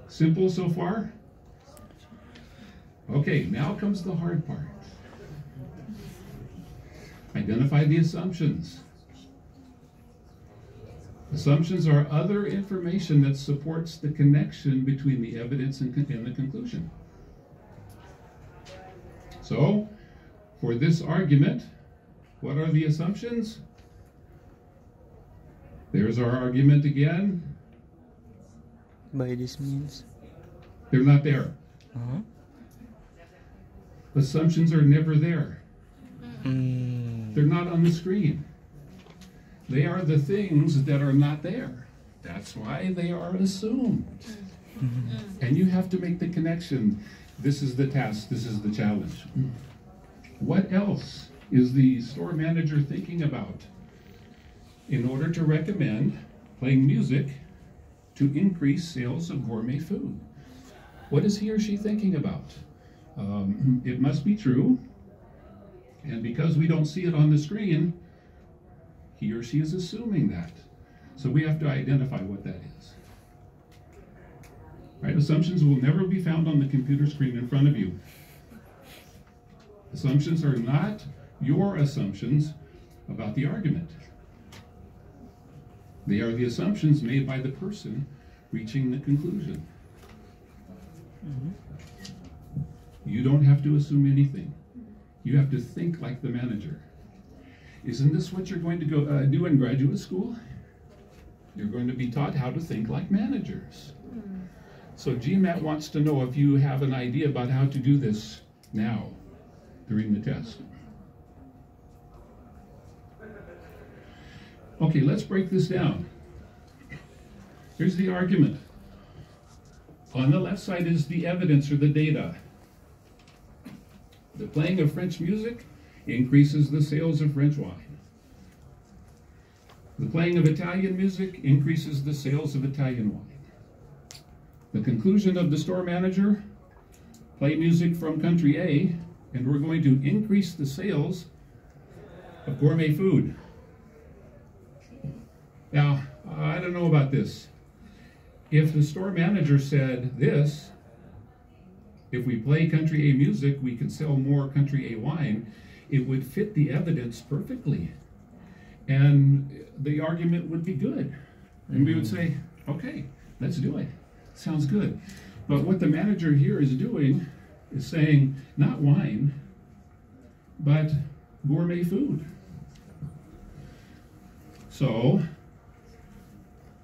Simple so far? Okay, now comes the hard part. Identify the assumptions. Assumptions are other information that supports the connection between the evidence and the conclusion. So, for this argument, what are the assumptions? There's our argument again. By this means? They're not there. Assumptions are never there. They're not on the screen. They are the things that are not there. That's why they are assumed. And you have to make the connection. This is the task, this is the challenge. What else is the store manager thinking about in order to recommend playing music to increase sales of gourmet food? What is he or she thinking about? It must be true. And because we don't see it on the screen, he or she is assuming that. So we have to identify what that is. Right? Assumptions will never be found on the computer screen in front of you. Assumptions are not your assumptions about the argument. They are the assumptions made by the person reaching the conclusion. You don't have to assume anything. You have to think like the manager. Isn't this what you're going to go do in graduate school? You're going to be taught how to think like managers. So GMAT wants to know if you have an idea about how to do this now, during the test. Okay, let's break this down. Here's the argument. On the left side is the evidence or the data. The playing of French music increases the sales of French wine. The playing of Italian music increases the sales of Italian wine. The conclusion of the store manager, play music from country A, and we're going to increase the sales of gourmet food. Now, I don't know about this. If the store manager said this, if we play country A music, we can sell more country A wine, it would fit the evidence perfectly. And the argument would be good. And we would say, okay, let's do it. Sounds good. But what the manager here is doing is saying, not wine, but gourmet food. So,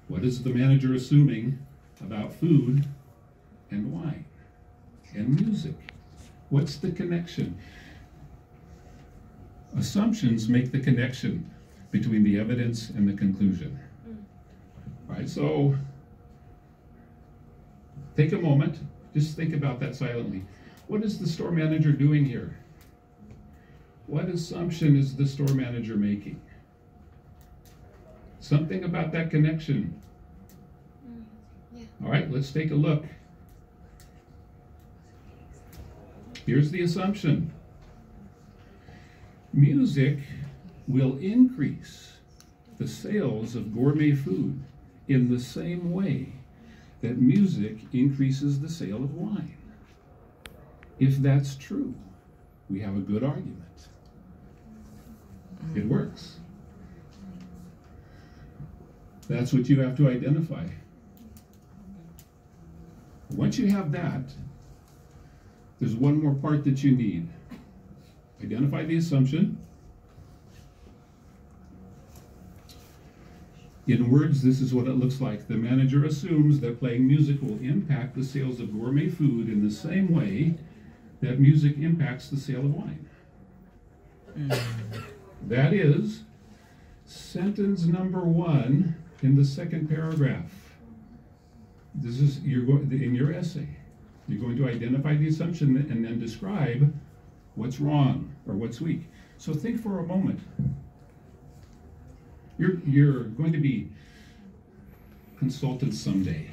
what is the manager assuming about food and wine and music. What's the connection? Assumptions make the connection between the evidence and the conclusion. All right, so take a moment, just think about that silently. What is the store manager doing here? What assumption is the store manager making? Something about that connection. All right, let's take a look. Here's the assumption. Music will increase the sales of gourmet food in the same way that music increases the sale of wine. If that's true, we have a good argument. It works. That's what you have to identify. Once you have that, there's one more part that you need. Identify the assumption. In words, this is what it looks like. The manager assumes that playing music will impact the sales of gourmet food in the same way that music impacts the sale of wine. That is sentence number 1 in the second paragraph. This is in your essay. You're going to identify the assumption and then describe what's wrong or what's weak. So think for a moment. You're going to be consulted someday,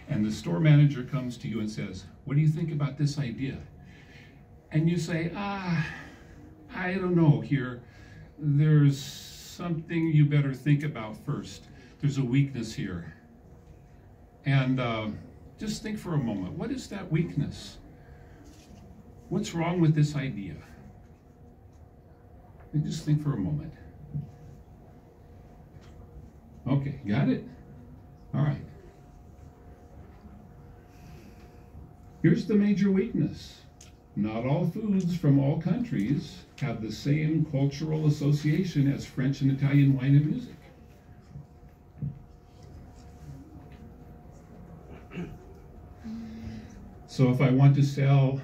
and the store manager comes to you and says, "What do you think about this idea?" And you say, I don't know here. There's something you better think about first. There's a weakness here. And just think for a moment. What is that weakness? What's wrong with this idea? And just think for a moment. Okay, got it? All right. Here's the major weakness. Not all foods from all countries have the same cultural association as French and Italian wine and music. So if I want to sell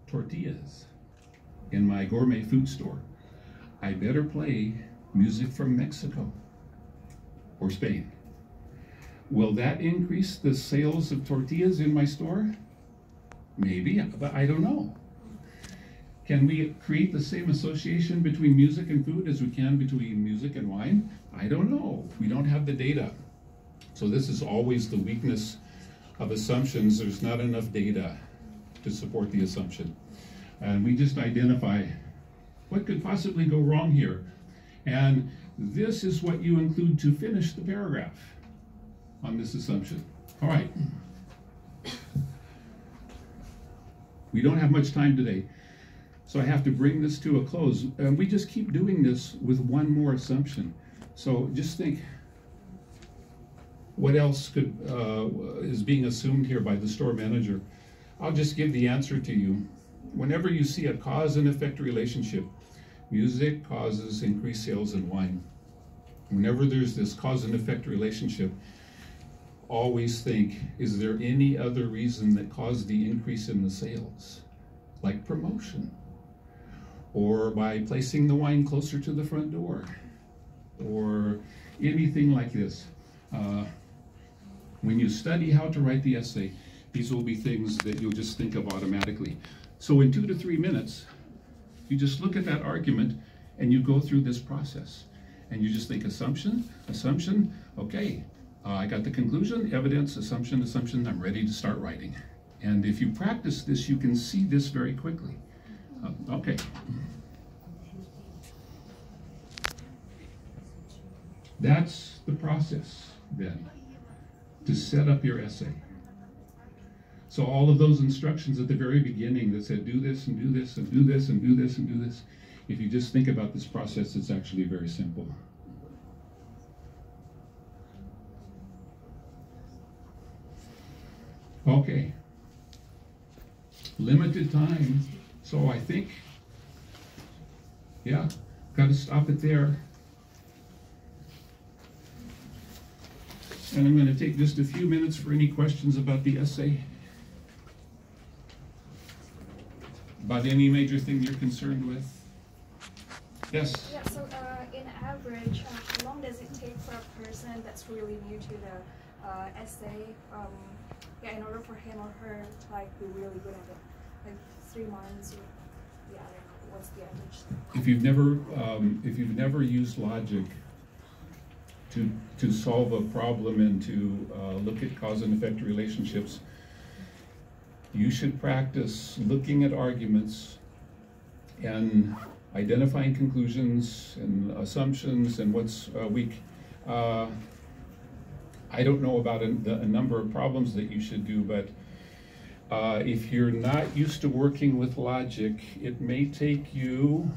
tortillas in my gourmet food store, I better play music from Mexico or Spain. Will that increase the sales of tortillas in my store? Maybe, but I don't know. Can we create the same association between music and food as we can between music and wine? I don't know. We don't have the data. So this is always the weakness of assumptions. There's not enough data to support the assumption. And we just identify what could possibly go wrong here. And this is what you include to finish the paragraph on this assumption. All right. We don't have much time today, so I have to bring this to a close. And we just keep doing this with one more assumption. So just think, what else is being assumed here by the store manager? I'll just give the answer to you. Whenever you see a cause and effect relationship, music causes increased sales in wine. Whenever there's this cause and effect relationship, always think, is there any other reason that caused the increase in the sales? Like promotion, or by placing the wine closer to the front door, or anything like this. When you study how to write the essay, these will be things that you'll just think of automatically. So in 2 to 3 minutes, you just look at that argument and you go through this process. And you just think assumption, assumption, okay, I got the conclusion, evidence, assumption, assumption, I'm ready to start writing. And if you practice this, you can see this very quickly. Okay. That's the process then, to set up your essay. So all of those instructions at the very beginning that said do this and do this and do this and do this and do this, if you just think about this process, it's actually very simple. Okay. Limited time, so I think, yeah, got to stop it there. And I'm going to take just a few minutes for any questions about the essay. About any major thing you're concerned with? Yes? Yeah, so in average, how long does it take for a person that's really new to the essay, in order for him or her like be really good at it? Like 3 months or, yeah, I don't know, what's the average? If you've never used logic to solve a problem and to look at cause and effect relationships, you should practice looking at arguments and identifying conclusions and assumptions and what's weak. I don't know about a number of problems that you should do, but if you're not used to working with logic, it may take you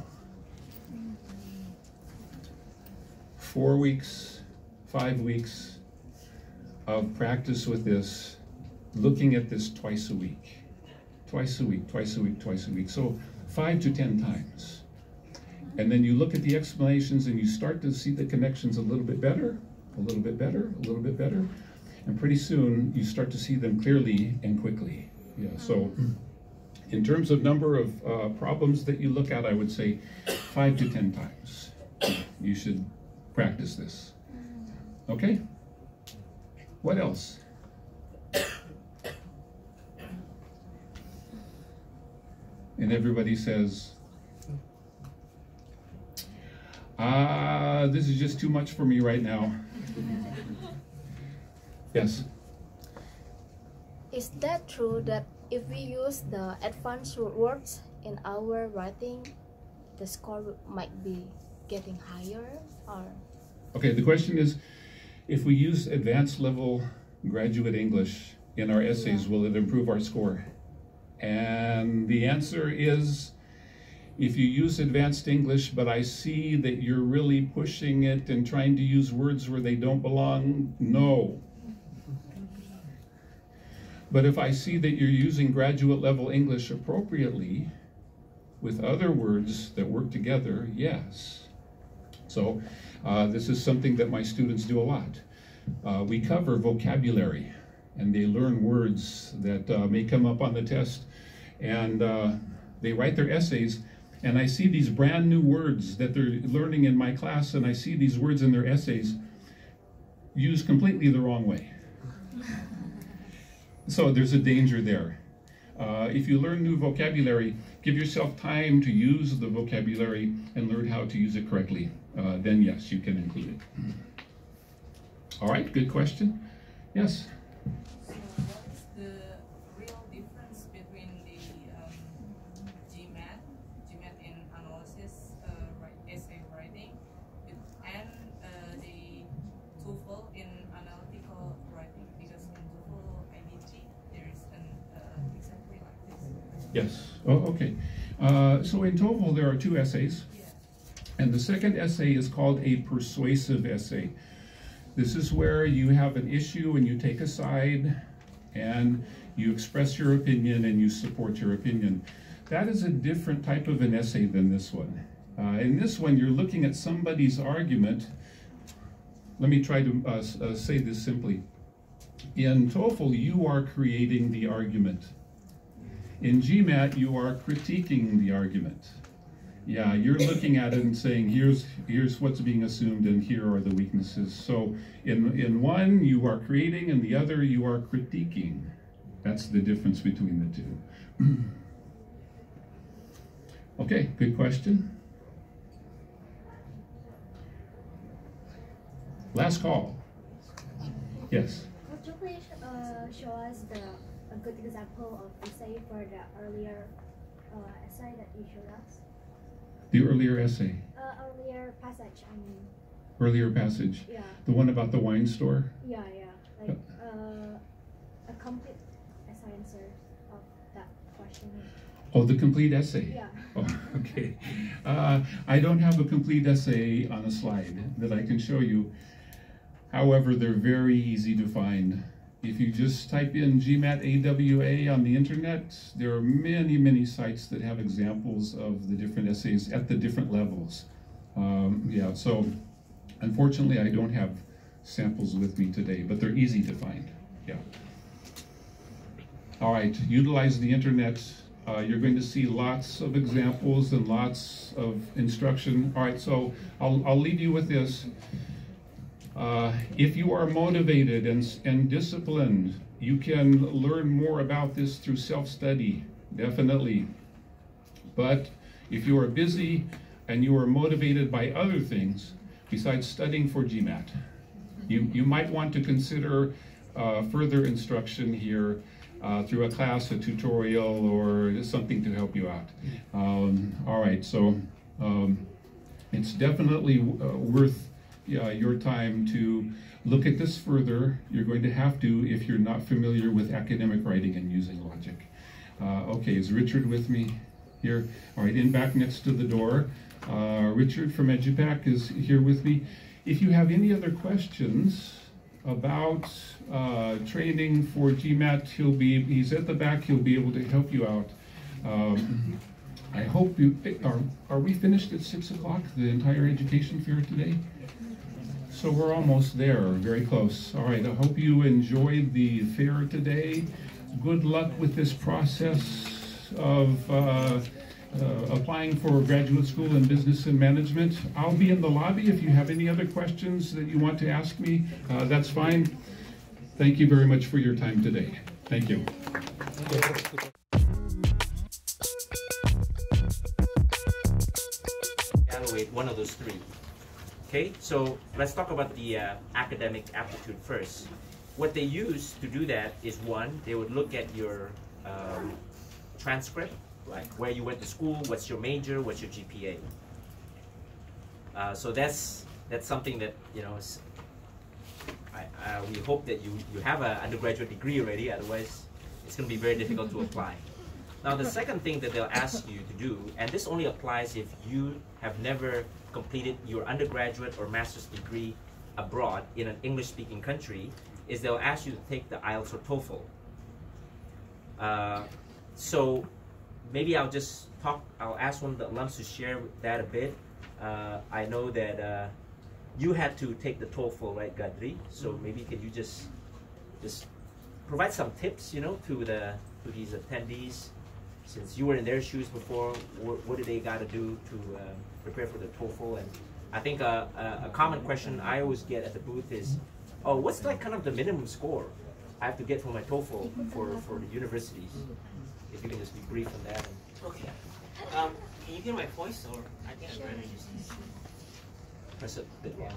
4 weeks, 5 weeks of practice with this, looking at this twice a week. Twice a week, twice a week, twice a week. So 5 to 10 times. And then you look at the explanations and you start to see the connections a little bit better, a little bit better, a little bit better. And pretty soon you start to see them clearly and quickly. Yeah, so in terms of number of problems that you look at, I would say 5 to 10 times. You should practice this. Okay? What else? And everybody says, this is just too much for me right now. Yes? Is that true that if we use the advanced words in our writing, the score might be getting higher, or? Okay, the question is, if we use advanced level graduate English in our essays, will it improve our score? And the answer is, if you use advanced English, but I see that you're really pushing it and trying to use words where they don't belong, no. But if I see that you're using graduate level English appropriately with other words that work together, yes. So this is something that my students do a lot. We cover vocabulary, and they learn words that may come up on the test, and they write their essays, and I see these brand new words that they're learning in my class, and I see these words in their essays used completely the wrong way. So there's a danger there. If you learn new vocabulary, give yourself time to use the vocabulary and learn how to use it correctly. Then yes, you can include it. All right, good question. Yes? So what is the real difference between the GMAT in analysis, essay writing, and the TOEFL in analytical writing? Because in TOEFL IDT, there is an exactly like this. Yes. Oh, okay. So in TOEFL, there are 2 essays. And the second essay is called a persuasive essay. This is where you have an issue and you take a side and you express your opinion and you support your opinion. That is a different type of an essay than this one. In this one, you're looking at somebody's argument. Let me try to say this simply. In TOEFL, you are creating the argument. In GMAT, you are critiquing the argument. Yeah, you're looking at it and saying, here's what's being assumed and here are the weaknesses. So in one, you are creating, and the other, you are critiquing. That's the difference between the 2. Okay, good question. Last call. Yes? Could you please show us a good example of essay for the earlier essay that you showed us? The earlier essay. Earlier passage, I mean. Earlier passage. Yeah. The one about the wine store? Yeah. Like a complete essay answer of that question. Oh, the complete essay? Yeah. Oh, okay. I don't have a complete essay on a slide that I can show you. However, they're very easy to find. If you just type in GMAT AWA on the internet, there are many, many sites that have examples of the different essays at the different levels. Yeah, so unfortunately I don't have samples with me today, but they're easy to find. Yeah. All right, utilize the internet. You're going to see lots of examples and lots of instruction. All right, so I'll leave you with this. If you are motivated and disciplined, you can learn more about this through self-study, definitely. But if you are busy and you are motivated by other things besides studying for GMAT, you might want to consider further instruction here through a class, a tutorial, or something to help you out. All right, so it's definitely worth your time to look at this further. You're going to have to if you're not familiar with academic writing and using logic. Okay, is Richard with me here? All right, in back next to the door. Richard from EduPac is here with me. If you have any other questions about training for GMAT, he's at the back, he'll be able to help you out. I hope you, are we finished at 6 o'clock, the entire education fair today? So we're almost there, very close. All right, I hope you enjoyed the fair today. Good luck with this process of applying for graduate school in business and management. I'll be in the lobby if you have any other questions that you want to ask me. That's fine. Thank you very much for your time today. Thank you. Evaluate one of those three. Okay, so let's talk about the academic aptitude first. What they use to do that is, one, they would look at your transcript, like where you went to school, what's your major, what's your GPA. So that's something that, you know, we hope that you have an undergraduate degree already, otherwise it's going to be very difficult to apply. Now the second thing that they'll ask you to do, and this only applies if you have never completed your undergraduate or master's degree abroad in an English-speaking country, is they'll ask you to take the IELTS or TOEFL. So maybe I'll ask one of the alums to share that a bit. I know that you had to take the TOEFL, right, Gadri? So maybe can you just provide some tips, you know, to these attendees, since you were in their shoes before. What do they got to do to prepare for the TOEFL? And I think a common question I always get at the booth is, oh, what's like kind of the minimum score I have to get for my TOEFL for the universities? If you can just be brief on that. Okay. Can you hear my voice, or I think I'd rather just press it a bit louder.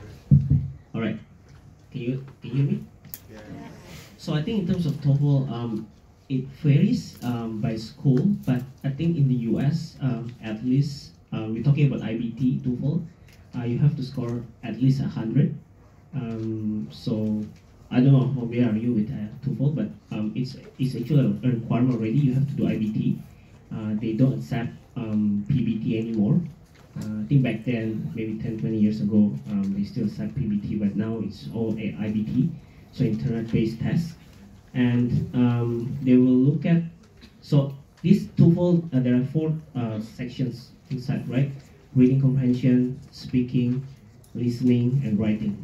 All right. Can you hear me? Yeah. So I think in terms of TOEFL, it varies by school, but I think in the US, at least we're talking about IBT TOEFL, you have to score at least 100. So I don't know where are you with TOEFL, but it's actually a requirement already. You have to do IBT. They don't accept PBT anymore. I think back then, maybe 10-20 years ago, they still accept PBT, but now it's all IBT, so internet-based tests. And they will look at, so this TOEFL, there are 4 sections inside, right? Reading comprehension, speaking, listening, and writing.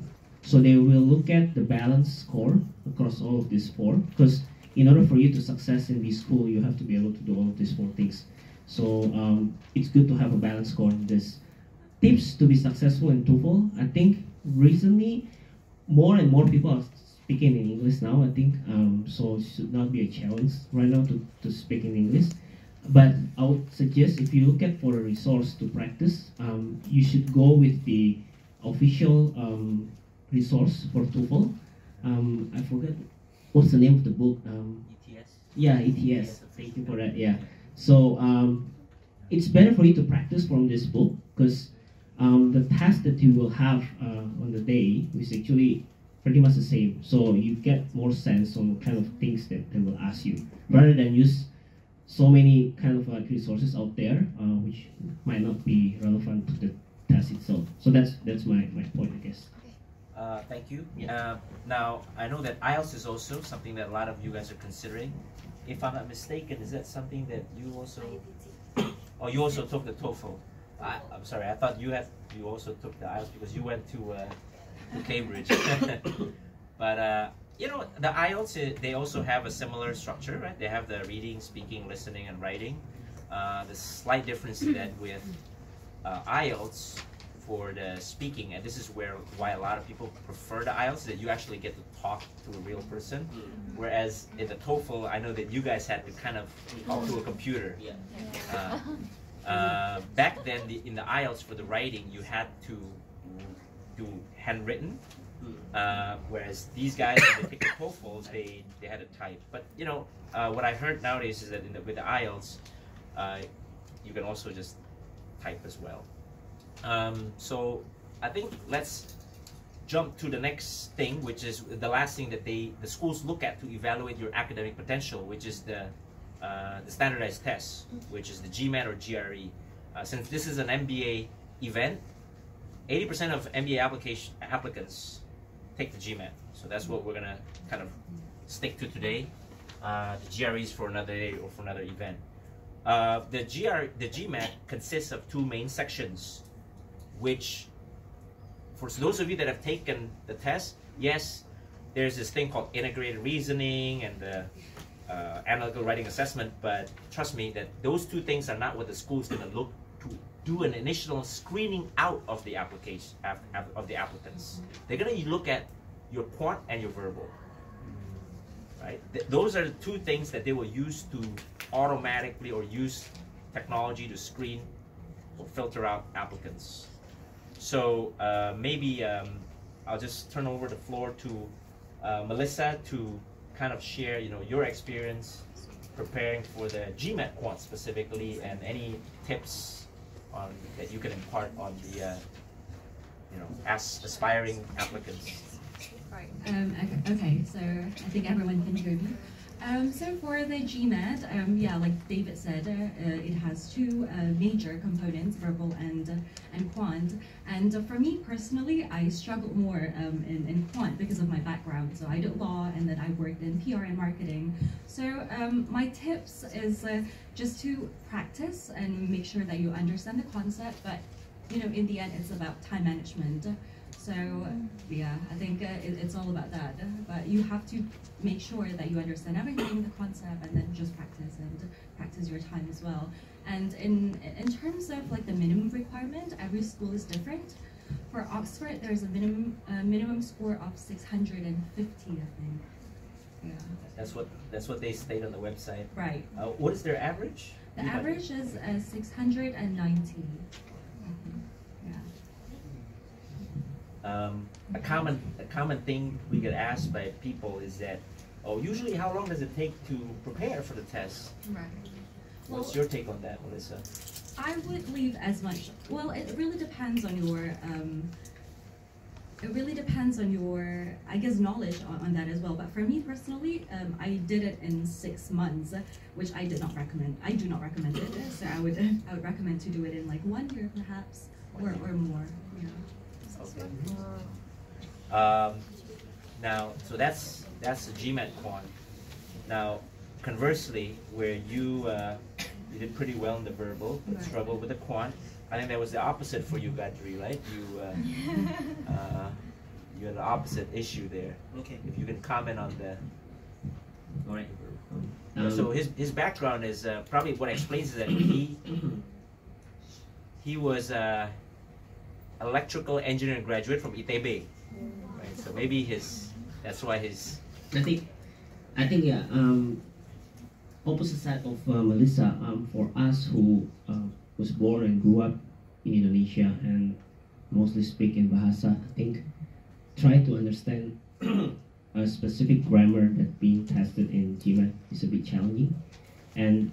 So they will look at the balanced score across all of these 4, because in order for you to success in this school, you have to be able to do all of these 4 things. So it's good to have a balanced score in this. Tips to be successful in TOEFL, I think recently more and more people are speaking in English now, I think, so it should not be a challenge right now to speak in English. But I would suggest if you look at for a resource to practice, you should go with the official resource for TOEFL. I forget what's the name of the book. ETS. Yeah, ETS. Thank you for that. Yeah. So it's better for you to practice from this book, because the task that you will have on the day is actually pretty much the same. So you get more sense on what kind of things that they will ask you, rather than use so many kind of resources out there, which might not be relevant to the test itself. So that's my point, I guess. Thank you. Now, I know that IELTS is also something that a lot of you guys are considering. If I'm not mistaken, is that something that you also... Oh, you also took the TOEFL. I'm sorry, I thought you also took the IELTS because you went to to Cambridge. But you know, the IELTS, they also have a similar structure, right? They have the reading, speaking, listening, and writing. The slight difference is that with IELTS for the speaking, and this is why a lot of people prefer the IELTS, that you actually get to talk to a real person. Whereas in the TOEFL, I know that you guys had to kind of talk to a computer. Back then, in the IELTS for the writing, you had to do handwritten. Whereas these guys, when they take the TOEFLs, they had to type. But you know, what I heard nowadays is that with the IELTS, you can also just type as well. So I think let's jump to the next thing, which is the last thing that the schools look at to evaluate your academic potential, which is the standardized test, which is the GMAT or GRE. Since this is an MBA event, 80% of MBA applicants take the GMAT. So that's what we're gonna kind of stick to today. The GREs for another day or for another event. The GMAT consists of two main sections, which for those of you that have taken the test, yes, there's this thing called integrated reasoning and the analytical writing assessment, but trust me that those two things are not what the school's going to look to do an initial screening out of the application of the applicants. They're going to look at your quant and your verbal, right? Those are the two things that they will use to automatically or use technology to screen or filter out applicants. So maybe I'll just turn over the floor to Melissa to kind of share, you know, your experience preparing for the GMAT quant specifically, and any tips on that you can impart on the, you know, aspiring applicants. Right. Okay, so I think everyone can hear me. So for the GMAT, yeah, like David said, it has two major components, verbal and quant. And for me personally, I struggled more in quant because of my background. So I did law, and then I worked in PR and marketing. So my tips is just to practice and make sure that you understand the concept. But you know, in the end, it's about time management. So yeah, I think it's all about that. But you have to make sure that you understand everything, the concept, and then just practice your time as well. And in terms of like the minimum requirement, every school is different. For Oxford, there's a minimum score of 650, I think. Yeah. That's what they state on the website. Right. What is their average? The average is 690. A common thing we get asked by people is that, oh, usually how long does it take to prepare for the test? Right. What's your take on that, Melissa? I would leave as much. Well, it really depends on your. It really depends on your, I guess, knowledge on that as well. But for me personally, I did it in 6 months, which I did not recommend. I do not recommend it. So I would recommend to do it in like 1 year perhaps, or more. Yeah. Okay. Now, so that's the GMAT quant. Now, conversely, where you did pretty well in the verbal, but struggled with the quant, I think that was the opposite for you, Gadri, right? You you had the opposite issue there. Okay. If you can comment on the. All right. So his background is probably what explains that he was electrical engineering graduate from ITB, right? So maybe that's why his. I think yeah. Opposite side of Melissa. For us who was born and grew up in Indonesia and mostly speak in Bahasa, I think try to understand a specific grammar that's being tested in GMAT is a bit challenging. And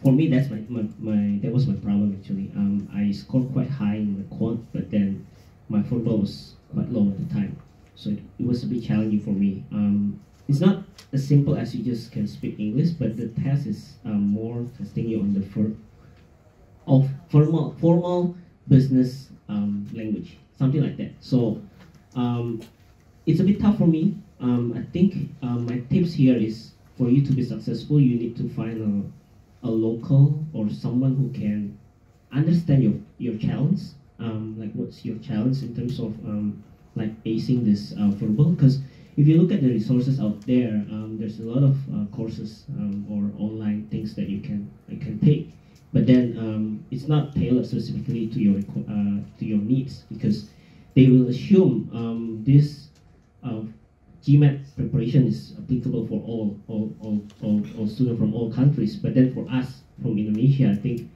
for me, that's that was my problem actually. I scored quite high in the quant, but then my verbal was quite low at the time, so it was a bit challenging for me. It's not as simple as you just can speak English, but the test is more testing you on the formal business language, something like that. So it's a bit tough for me. I think my tips here is, for you to be successful, you need to find a local or someone who can understand your challenge. Like what's your challenge in terms of like acing this verbal, because if you look at the resources out there, there's a lot of courses or online things that you can take, but then it's not tailored specifically to your needs, because they will assume this GMAT preparation is applicable for all students from all countries. But then for us from Indonesia, I think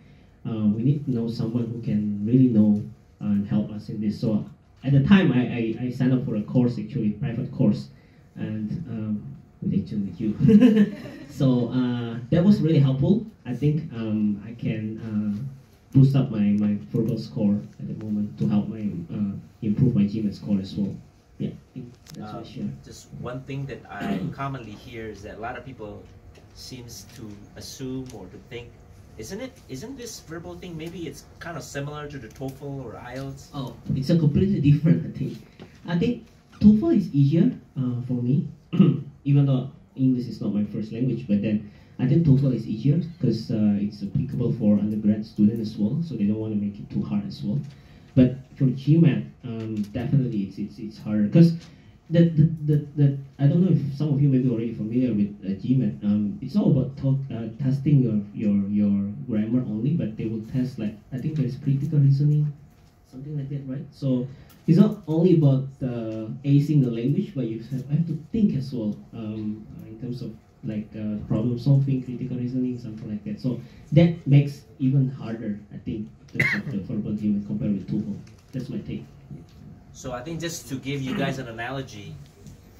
we need to know someone who can really know and help us in this. So at the time, I signed up for a course, actually, private course, and with you. So that was really helpful. I think I can boost up my verbal score at the moment to help my improve my GMAT score as well. Yeah, I think that's what I share. Just one thing that I commonly hear is that a lot of people seems to assume or to think, isn't this verbal thing, maybe it's kind of similar to the TOEFL or IELTS? Oh, it's a completely different thing. I think TOEFL is easier for me, even though English is not my first language, but then I think TOEFL is easier because it's applicable for undergrad students as well, so they don't want to make it too hard as well. But for GMAT, definitely it's harder, because I don't know if some of you may be already familiar with GMAT. It's all about testing your grammar only, but they will test, like, I think there's critical reasoning, something like that, right? So it's not only about acing the language, but you have to think as well in terms of like problem solving, critical reasoning, something like that. So that makes even harder, I think, the verbal GMAT compared with TOEFL. That's my take. So I think just to give you guys an analogy,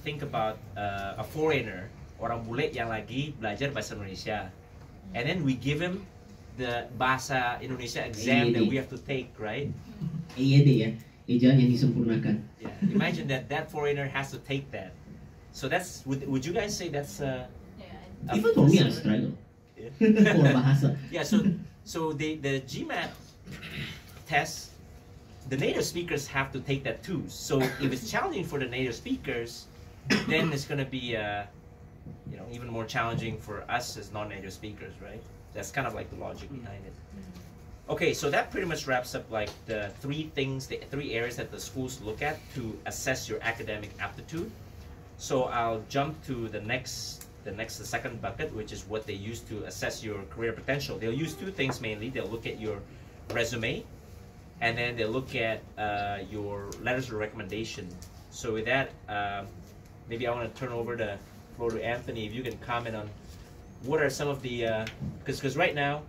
think about a foreigner, orang bule yang lagi belajar bahasa Indonesia, and then we give him the bahasa Indonesia exam that we have to take, right? EYD ya, ejaan yang disempurnakan. Yeah. Imagine that foreigner has to take that. So that's, would you guys say that's even for me, I struggle for bahasa. Yeah. So the GMAT test, the native speakers have to take that too. So if it's challenging for the native speakers, then it's going to be even more challenging for us as non-native speakers, right? That's kind of like the logic behind it. Okay, so that pretty much wraps up like the three areas that the schools look at to assess your academic aptitude. So I'll jump to the second bucket, which is what they use to assess your career potential. They'll use two things mainly. They'll look at your resume, and then they'll look at your letters of recommendation. So with that, maybe I want to turn over the floor to Anthony. If you can comment on what are some of the, because right now,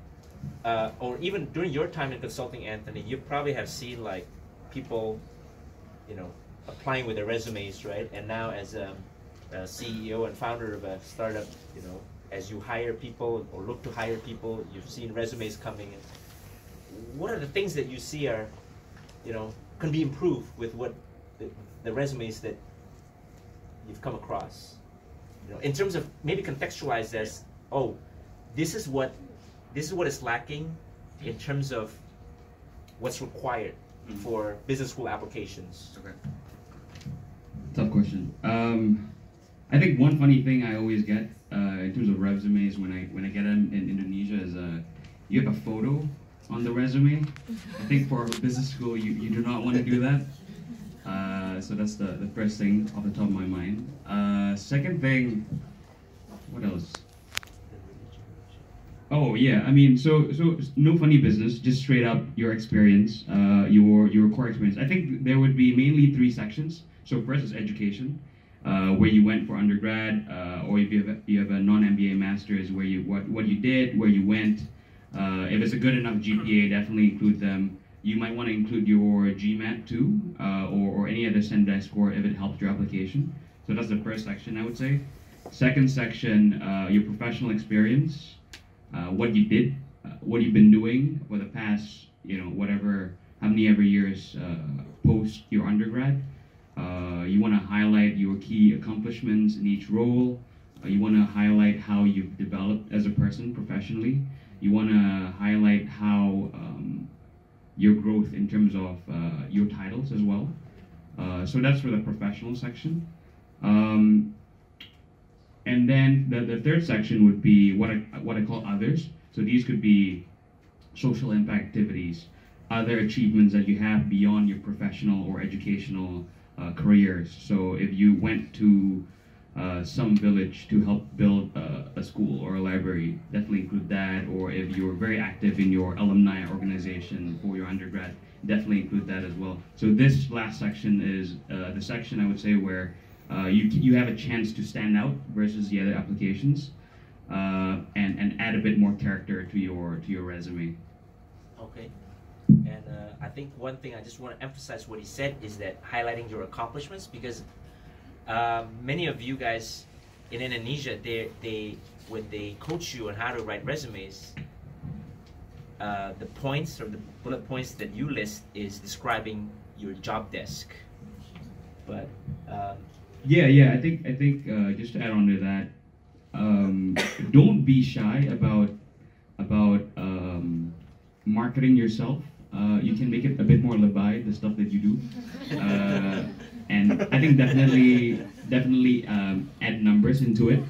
or even during your time in consulting, Anthony, you probably have seen like people, applying with their resumes, right? And now as a CEO and founder of a startup, as you hire people or look to hire people, you've seen resumes coming in. What are the things that you see are, can be improved with what the resumes that you've come across? In terms of maybe contextualized as, oh, this is what is lacking in terms of what's required for business school applications. Okay. Tough question. I think one funny thing I always get in terms of resumes when I get them in Indonesia is you have a photo on the resume. I think for business school you do not want to do that. So that's the first thing off the top of my mind. Second thing, what else? Oh yeah, I mean, so no funny business, just straight up your experience, your core experience. I think there would be mainly three sections. So first is education, where you went for undergrad, or if you have a non-MBA master's, where what you did, where you went. If it's a good enough GPA, definitely include them. You might want to include your GMAT too, or any other standardized score if it helps your application. So that's the first section, I would say. Second section, your professional experience, what you did, what you've been doing for the past, how many ever years post your undergrad. You want to highlight your key accomplishments in each role. You want to highlight how you've developed as a person professionally. You want to highlight how your growth in terms of your titles as well. So that's for the professional section. And then the third section would be what I call others. So these could be social impact activities, other achievements that you have beyond your professional or educational careers. So if you went to some village to help build a school or a library, definitely include that. Or if you're very active in your alumni organization for your undergrad, definitely include that as well. So this last section is the section I would say where you have a chance to stand out versus the other applications, and add a bit more character to your resume. Okay. And I think one thing I just want to emphasize what he said is that highlighting your accomplishments, because many of you guys in Indonesia, when they coach you on how to write resumes, the points or the bullet points that you list is describing your job desk. But yeah, I think just to add on to that, don't be shy about marketing yourself. You can make it a bit more labile, the stuff that you do, and I think definitely add numbers into it.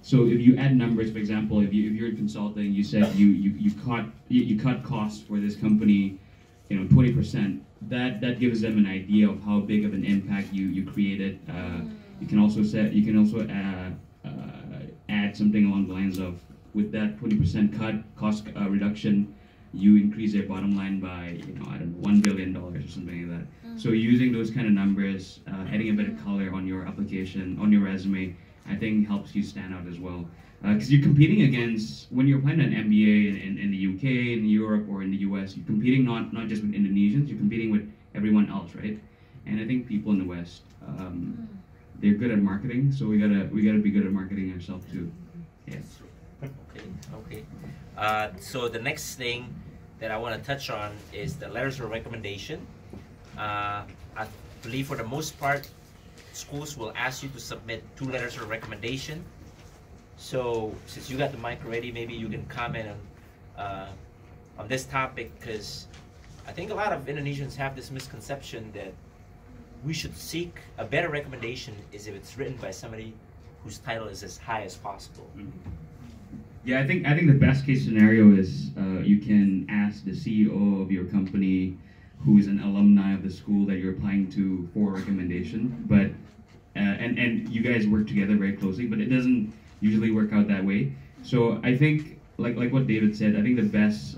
So if you add numbers, for example, if you're in consulting, you said you cut costs for this company, 20%. That gives them an idea of how big of an impact you created. You can also add something along the lines of, with that 20% cut cost reduction, you increase their bottom line by I don't know, $1 billion or something like that. So using those kind of numbers, adding a bit of color on your application, on your resume, I think helps you stand out as well. Because you're competing against, when you're applying an MBA in the UK, in Europe, or in the US, you're competing not just with Indonesians, you're competing with everyone else, right? And I think people in the West, they're good at marketing, so we gotta be good at marketing ourselves too. Yes. Okay. So the next thing that I want to touch on is the letters of recommendation. I believe for the most part, schools will ask you to submit 2 letters of recommendation. So since you got the mic already, maybe you can comment on this topic, because I think a lot of Indonesians have this misconception that we should seek a better recommendation is if it's written by somebody whose title is as high as possible. Yeah, I think the best case scenario is you can ask the CEO of your company, who is an alumni of the school that you're applying to, for a recommendation. But and you guys work together very closely, but it doesn't usually work out that way. So I think, like what David said, I think the best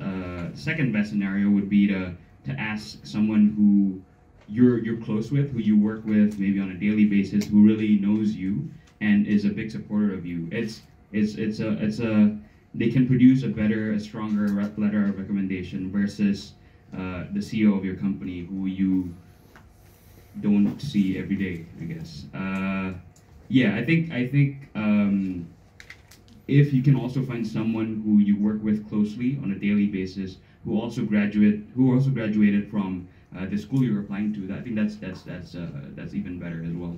second best scenario would be to ask someone who you're close with, who you work with maybe on a daily basis, who really knows you and is a big supporter of you. They can produce a stronger letter of recommendation versus the CEO of your company, who you don't see every day, I guess. Yeah, I think if you can also find someone who you work with closely on a daily basis, who also graduated from the school you're applying to, I think that's even better as well.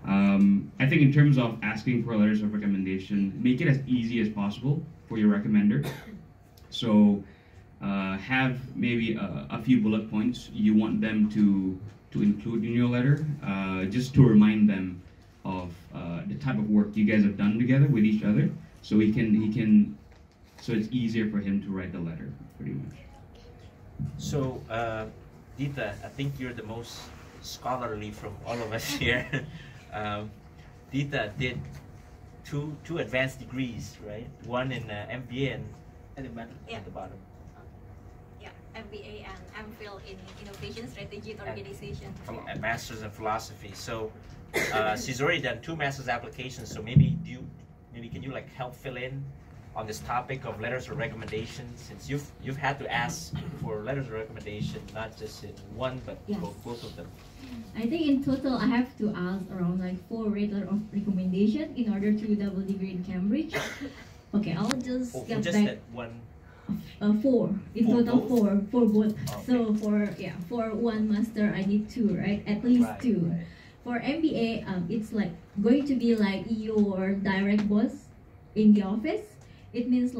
I think in terms of asking for letters of recommendation, make it as easy as possible for your recommender. So have maybe a few bullet points you want them to include in your letter, just to remind them of the type of work you guys have done together with each other, so so it's easier for him to write the letter, pretty much. So Dita, I think you're the most scholarly from all of us here. Dita did two advanced degrees, right? One in MBA and at the bottom. Yeah, MBA and MPhil in Innovation Strategy and Organization. A master's in philosophy. So she's already done 2 master's applications. So maybe can you help fill in on this topic of letters of recommendation, since you've had to ask for letters of recommendation, not just in one, but both of them. I think in total I have to ask around 4 letters of recommendation in order to double degree in Cambridge. Okay, I'll just get just back. That one. 4 in total, both? for both. Okay. So for one master I need 2, right? At least 2. Right. For MBA, it's going to be your direct boss in the office. It means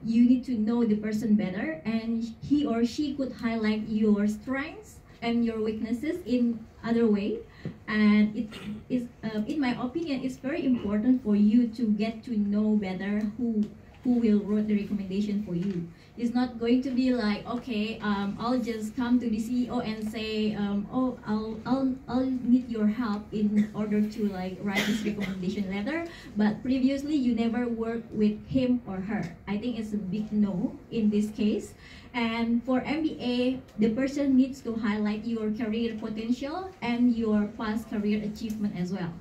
you need to know the person better, and he or she could highlight your strengths and your weaknesses in other way. And it is, in my opinion, it's very important for you to get to know better who who will write the recommendation for you. It's not going to be like, okay, I'll just come to the CEO and say, oh, I'll need your help in order to like write this recommendation letter. But previously, you never worked with him or her. I think it's a big no in this case. And for MBA, the person needs to highlight your career potential and your past career achievement as well.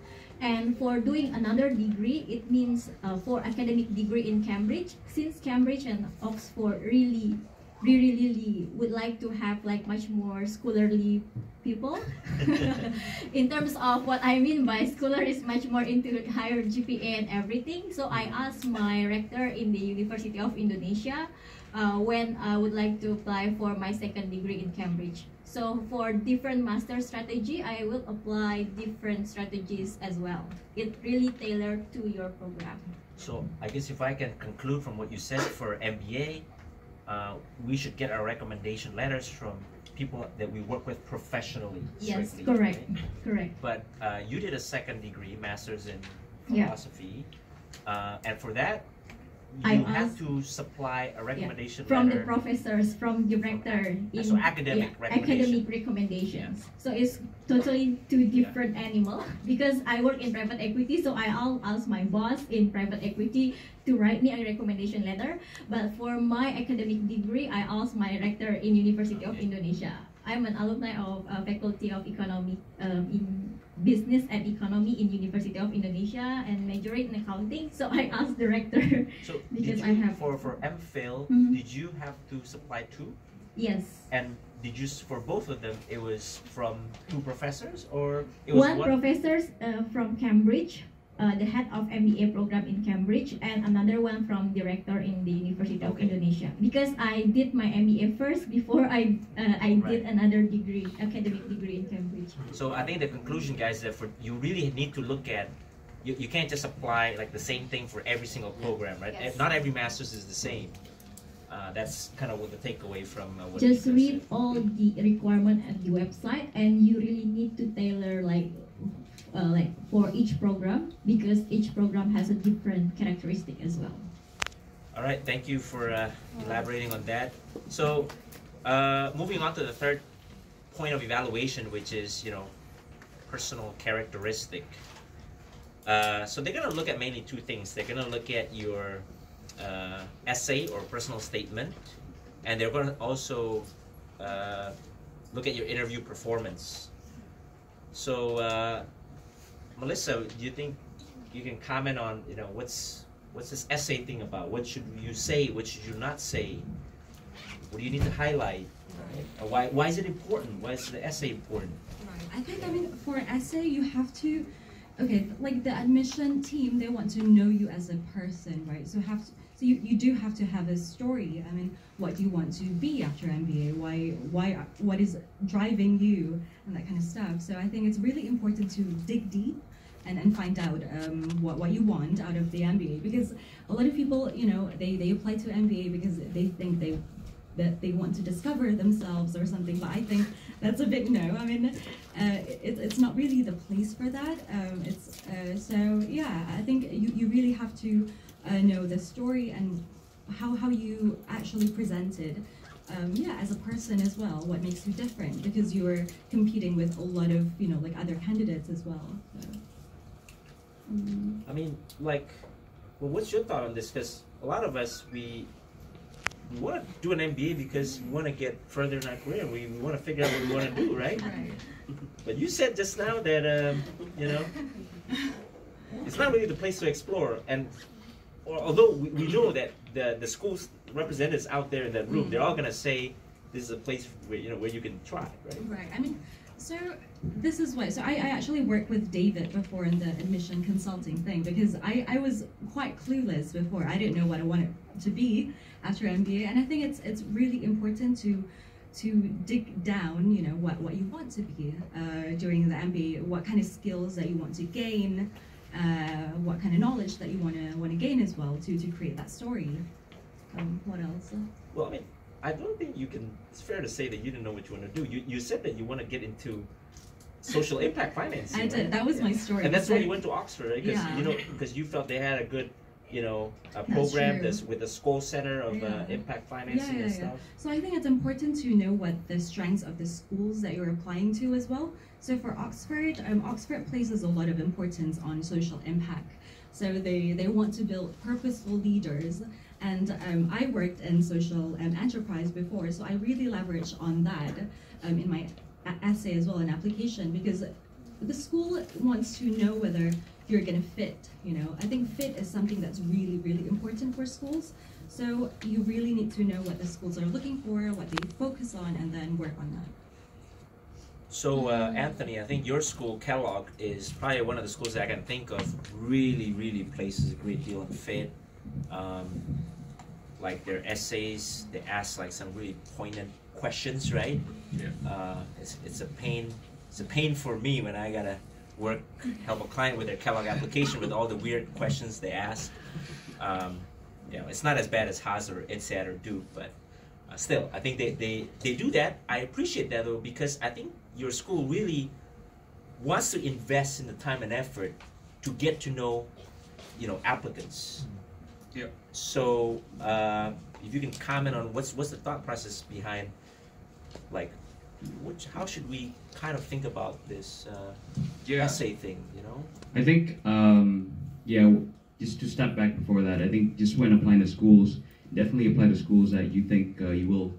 And for doing another degree, it means for academic degree in Cambridge, since Cambridge and Oxford really would like to have like much more scholarly people. In terms of what I mean by scholar is much more into higher GPA and everything. So I asked my rector in the University of Indonesia when I would like to apply for my second degree in Cambridge. So for different master strategy, I will apply different strategies as well. It really tailored to your program. So I guess if I can conclude from what you said, for MBA, we should get our recommendation letters from people that we work with professionally. Yes, strictly, correct, right? correct. But you did a second degree, master's in Yeah. philosophy, and for that, you have to supply a recommendation from letter the professors, from the rector. So academic academic recommendations. So it's totally two different animal. Because I work in private equity, so I'll ask my boss in private equity to write me a recommendation letter. But for my academic degree, I ask my rector in University of Indonesia. I'm an alumni of Faculty of Economy in Business and Economy in University of Indonesia and majoring in accounting. So I asked the rector So because did I you, have for MPhil, Mhm. did you have to supply two? Yes. And did you, for both of them, it was from two professors, or it was one professor from Cambridge, the head of MBA program in Cambridge, and another one from the rector in the University of Indonesia. Because I did my MBA first before I did another degree, academic degree in Cambridge. So I think the conclusion, guys, is that you really need to look at, you can't just apply like the same thing for every single program, right? Yes. Not every master's is the same. That's kind of what the takeaway from what Just you read all the requirement at the website, and you really need to tailor like for each program, because each program has a different characteristic as well. All right, thank you for elaborating on that. So moving on to the third point of evaluation, which is, personal characteristic. So they're going to look at mainly two things. They're going to look at your essay or personal statement, and they're going to also look at your interview performance. So Melissa, do you think you can comment on, what's this essay thing about? What should you say? What should you not say? What do you need to highlight? Right? Why is it important? Why is the essay important? Right. I think, for an essay, you have to, like the admission team, they want to know you as a person, right? So you do have to have a story. What do you want to be after MBA? What is driving you, and that kind of stuff. So I think it's really important to dig deep and find out what you want out of the MBA, because a lot of people, they apply to MBA because they think that they want to discover themselves or something, but I think that's a big no. It's not really the place for that. So yeah, I think you really have to know the story and how you actually presented, as a person as well. What makes you different, because you are competing with a lot of like other candidates as well. So. What's your thought on this? Because a lot of us, we want to do an MBA because we want to get further in our career. We want to figure out what we want to do, right? Right. But you said just now that it's not really the place to explore. And although we know that the school's representatives out there in that room, they're all going to say this is a place where where you can try, right? Right. So this is what. So I actually worked with David before in the admission consulting thing, because I was quite clueless before. I didn't know what I wanted to be after MBA, and I think it's really important to dig down, what you want to be during the MBA, what kind of skills that you want to gain, what kind of knowledge that you want to gain as well to create that story. What else? Well, I don't think you can. It's fair to say that you didn't know what you want to do. You said that you want to get into social impact financing. I did. Right? That was my story. And that's why you went to Oxford, right? Because because you felt they had a good you know, a That's program true. that's with a school center of impact financing and stuff? So I think it's important to know what the strengths of the schools that you're applying to as well. So for Oxford, Oxford places a lot of importance on social impact. So they want to build purposeful leaders. And I worked in social enterprise before, so I really leverage on that in my essay as well, an application, because the school wants to know whether you're going to fit, you know. I think fit is something that's really, really important for schools. So you really need to know what the schools are looking for, what they focus on, and then work on that. So Anthony, I think your school, Kellogg, is probably one of the schools that I can think of really places a great deal on fit. Like their essays, they ask like some really poignant questions, right? Yeah. It's a pain for me when I gotta help a client with their Kellogg application with all the weird questions they ask. You know, it's not as bad as Haas or EdSat or Duke, but still, I think they do that. I appreciate that though, because I think your school really wants to invest in the time and effort to get to know, you know, applicants. Yeah. So if you can comment on what's the thought process behind, like, how should we kind of think about this essay thing, you know? I think, yeah, just to step back before that, I think just when applying to schools, definitely apply to schools that you think you'll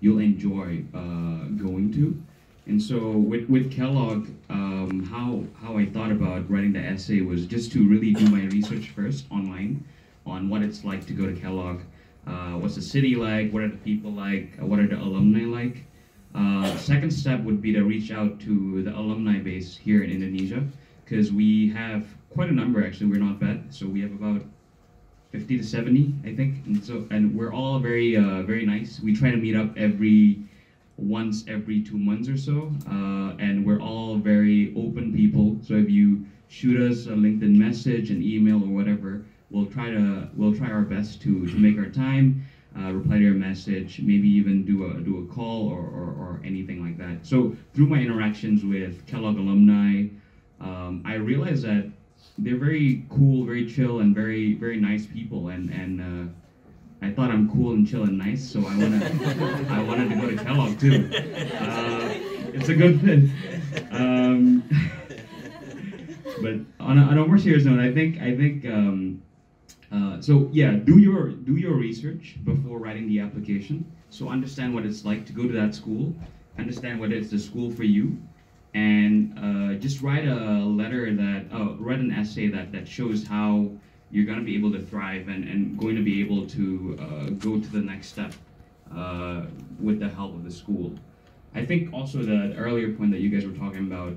enjoy going to. And so with Kellogg, how I thought about writing the essay was just to really do my research first online on what it's like to go to Kellogg. What's the city like? What are the people like? What are the alumni like? Second step would be to reach out to the alumni base here in Indonesia, because we have quite a number actually. We're not bad, so we have about 50 to 70, I think, and we're all very very nice. We try to meet up once every 2 months or so, and we're all very open people. So if you shoot us a LinkedIn message, an email, or whatever, we'll try our best to make our time, reply to your message, maybe even do a call or anything like that. So through my interactions with Kellogg alumni, I realized that they're very cool, very chill, and very nice people. And I thought I'm cool and chill and nice, so I wanted to go to Kellogg too. It's a good fit. But on a more serious note, I think so yeah, do your research before writing the application. So understand what it's like to go to that school, understand whether it's the school for you, and just write write an essay that shows how you're going to be able to thrive and going to be able to go to the next step with the help of the school. I think also the earlier point that you guys were talking about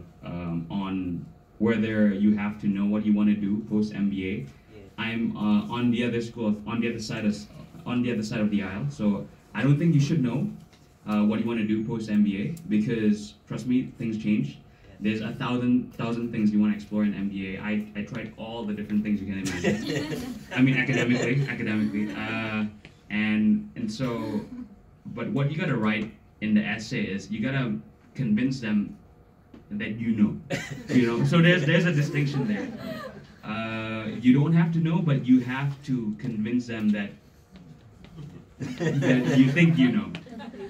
on whether you have to know what you want to do post MBA. I'm on the other side of the aisle, so I don't think you should know what you want to do post MBA, because trust me, things change. There's 1,000 things you want to explore in MBA. I tried all the different things you can imagine. I mean, academically, and so, but what you gotta write in the essay is you gotta convince them that you know. So there's a distinction there. You don't have to know, but you have to convince them that you think you know.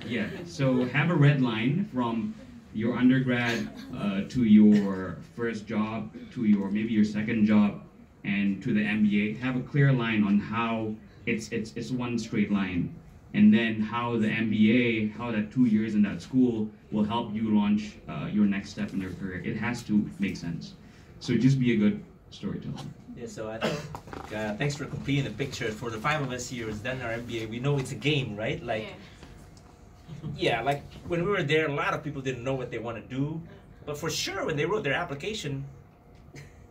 Yeah. So have a red line from your undergrad to your first job, to maybe your second job, and to the MBA. Have a clear line on how it's one straight line, and then how the MBA, how that 2 years in that school will help you launch your next step in your career. It has to make sense. So just be a good storyteller. Yeah, so I think thanks for completing the picture. For the 5 of us here who's done our MBA, we know it's a game, right? Like, yeah, like when we were there, a lot of people didn't know what they want to do, but for sure when they wrote their application,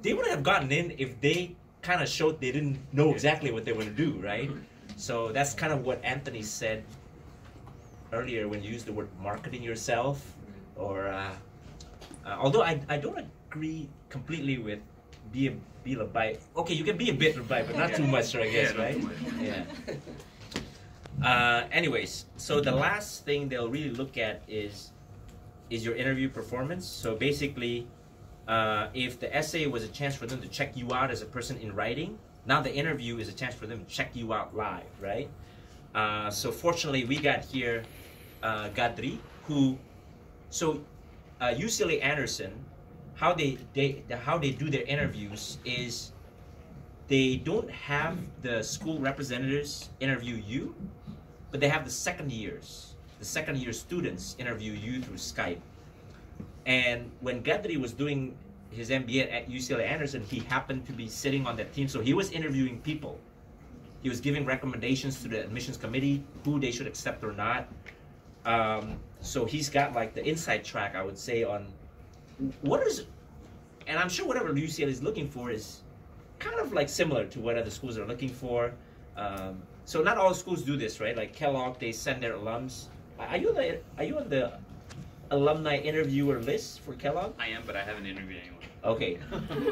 they wouldn't have gotten in if they kind of showed they didn't know exactly what they want to do, right? So that's kind of what Anthony said earlier when you used the word marketing yourself, or although I don't agree completely with be a bite. Okay, you can be a bit of bite, but not too much, I guess, right? Yeah. Anyways, so the last thing they'll really look at is your interview performance. So basically, if the essay was a chance for them to check you out as a person in writing, Now the interview is a chance for them to check you out live, right? So fortunately, we got here Gadri, who, so UCLA Anderson, how they do their interviews is they don't have the school representatives interview you, but they have the second year students interview you through Skype. And when Gadri was doing his MBA at UCLA Anderson, he happened to be sitting on that team, so he was interviewing people. He was giving recommendations to the admissions committee who they should accept or not. So he's got like the inside track, I would say, on what is, and I'm sure whatever UCLA is looking for is kind of like similar to what other schools are looking for. So not all schools do this, right? Like Kellogg, they send their alums. Are you on the alumni interviewer list for Kellogg? I am, but I haven't interviewed anyone. Okay,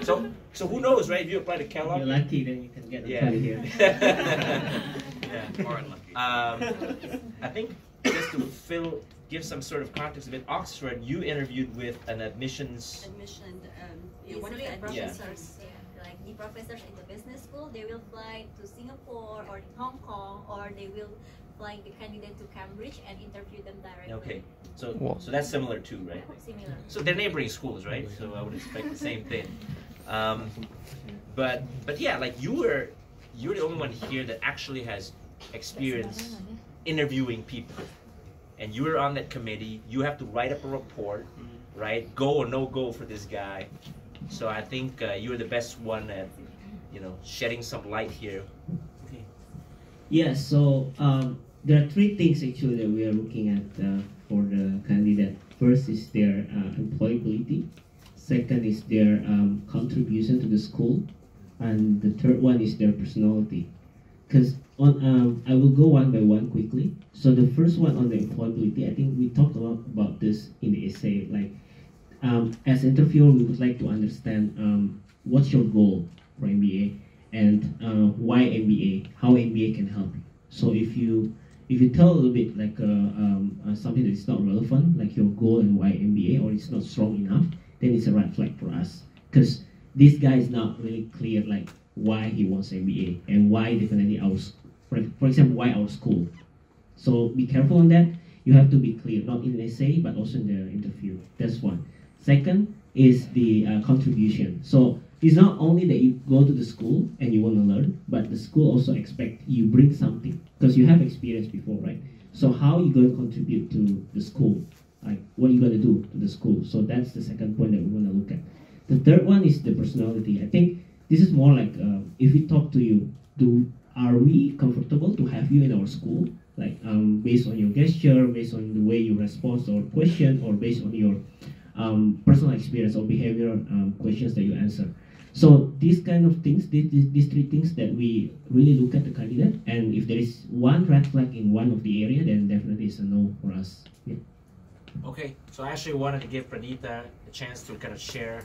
so who knows, right? If you apply to Kellogg, you're lucky, then you can get yeah. here. Yeah, or unlucky. I think just to give some sort of context with Oxford, you interviewed with an admissions. One of the Yeah. professors, like the professors in the business school, they will fly to Singapore or Hong Kong, or they will fly the candidate to Cambridge and interview them directly. Okay, so that's similar too, right? Similar. So they're neighboring schools, right? So I would expect the same thing. But yeah, like you're the only one here that actually has experience interviewing people, and you were on that committee. You have to write up a report, right? Go or no go for this guy. So I think you're the best one at, shedding some light here. Okay. Yes. So there are three things actually that we are looking at for the candidate. First is their employability. Second is their contribution to the school, and the third one is their personality. Because I will go one by one quickly. So the first one on the employability, I think we talked a lot about this in the essay. Like as interviewer, we would like to understand what's your goal for MBA and why MBA, how MBA can help you. So if you tell a little bit like something that is not relevant, like your goal and why MBA, or it's not strong enough, then it's a red flag for us. Because this guy is not really clear like why he wants MBA and why definitely for example, why our school. So be careful on that. You have to be clear, not in the essay, but also in the interview. That's one. Second is the contribution. So it's not only that you go to the school and you want to learn, but the school also expect you bring something because you have experience before, right? So how are you going to contribute to the school? Like what are you going to do to the school? So that's the second point that we want to look at. The third one is the personality. I think this is more like if we talk to you, are we comfortable to have you in our school? Like based on your gesture, based on the way you respond to our question, or based on your personal experience or behavioral questions that you answer. So these kind of things, these three things that we really look at the candidate, and if there is one red flag in one of the area, then definitely it's a no for us. Yeah. Okay, so I actually wanted to give Pranita a chance to kind of share,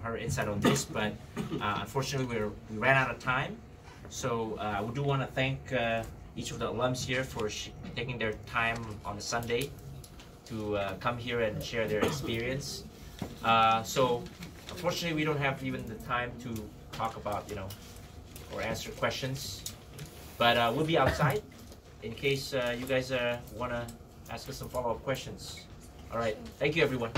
her insight on this, but unfortunately we ran out of time. So we do want to thank each of the alums here for taking their time on a Sunday to come here and share their experience. So unfortunately we don't have even the time to talk about, or answer questions, but we'll be outside in case you guys want to ask us some follow-up questions. All right, thank you everyone.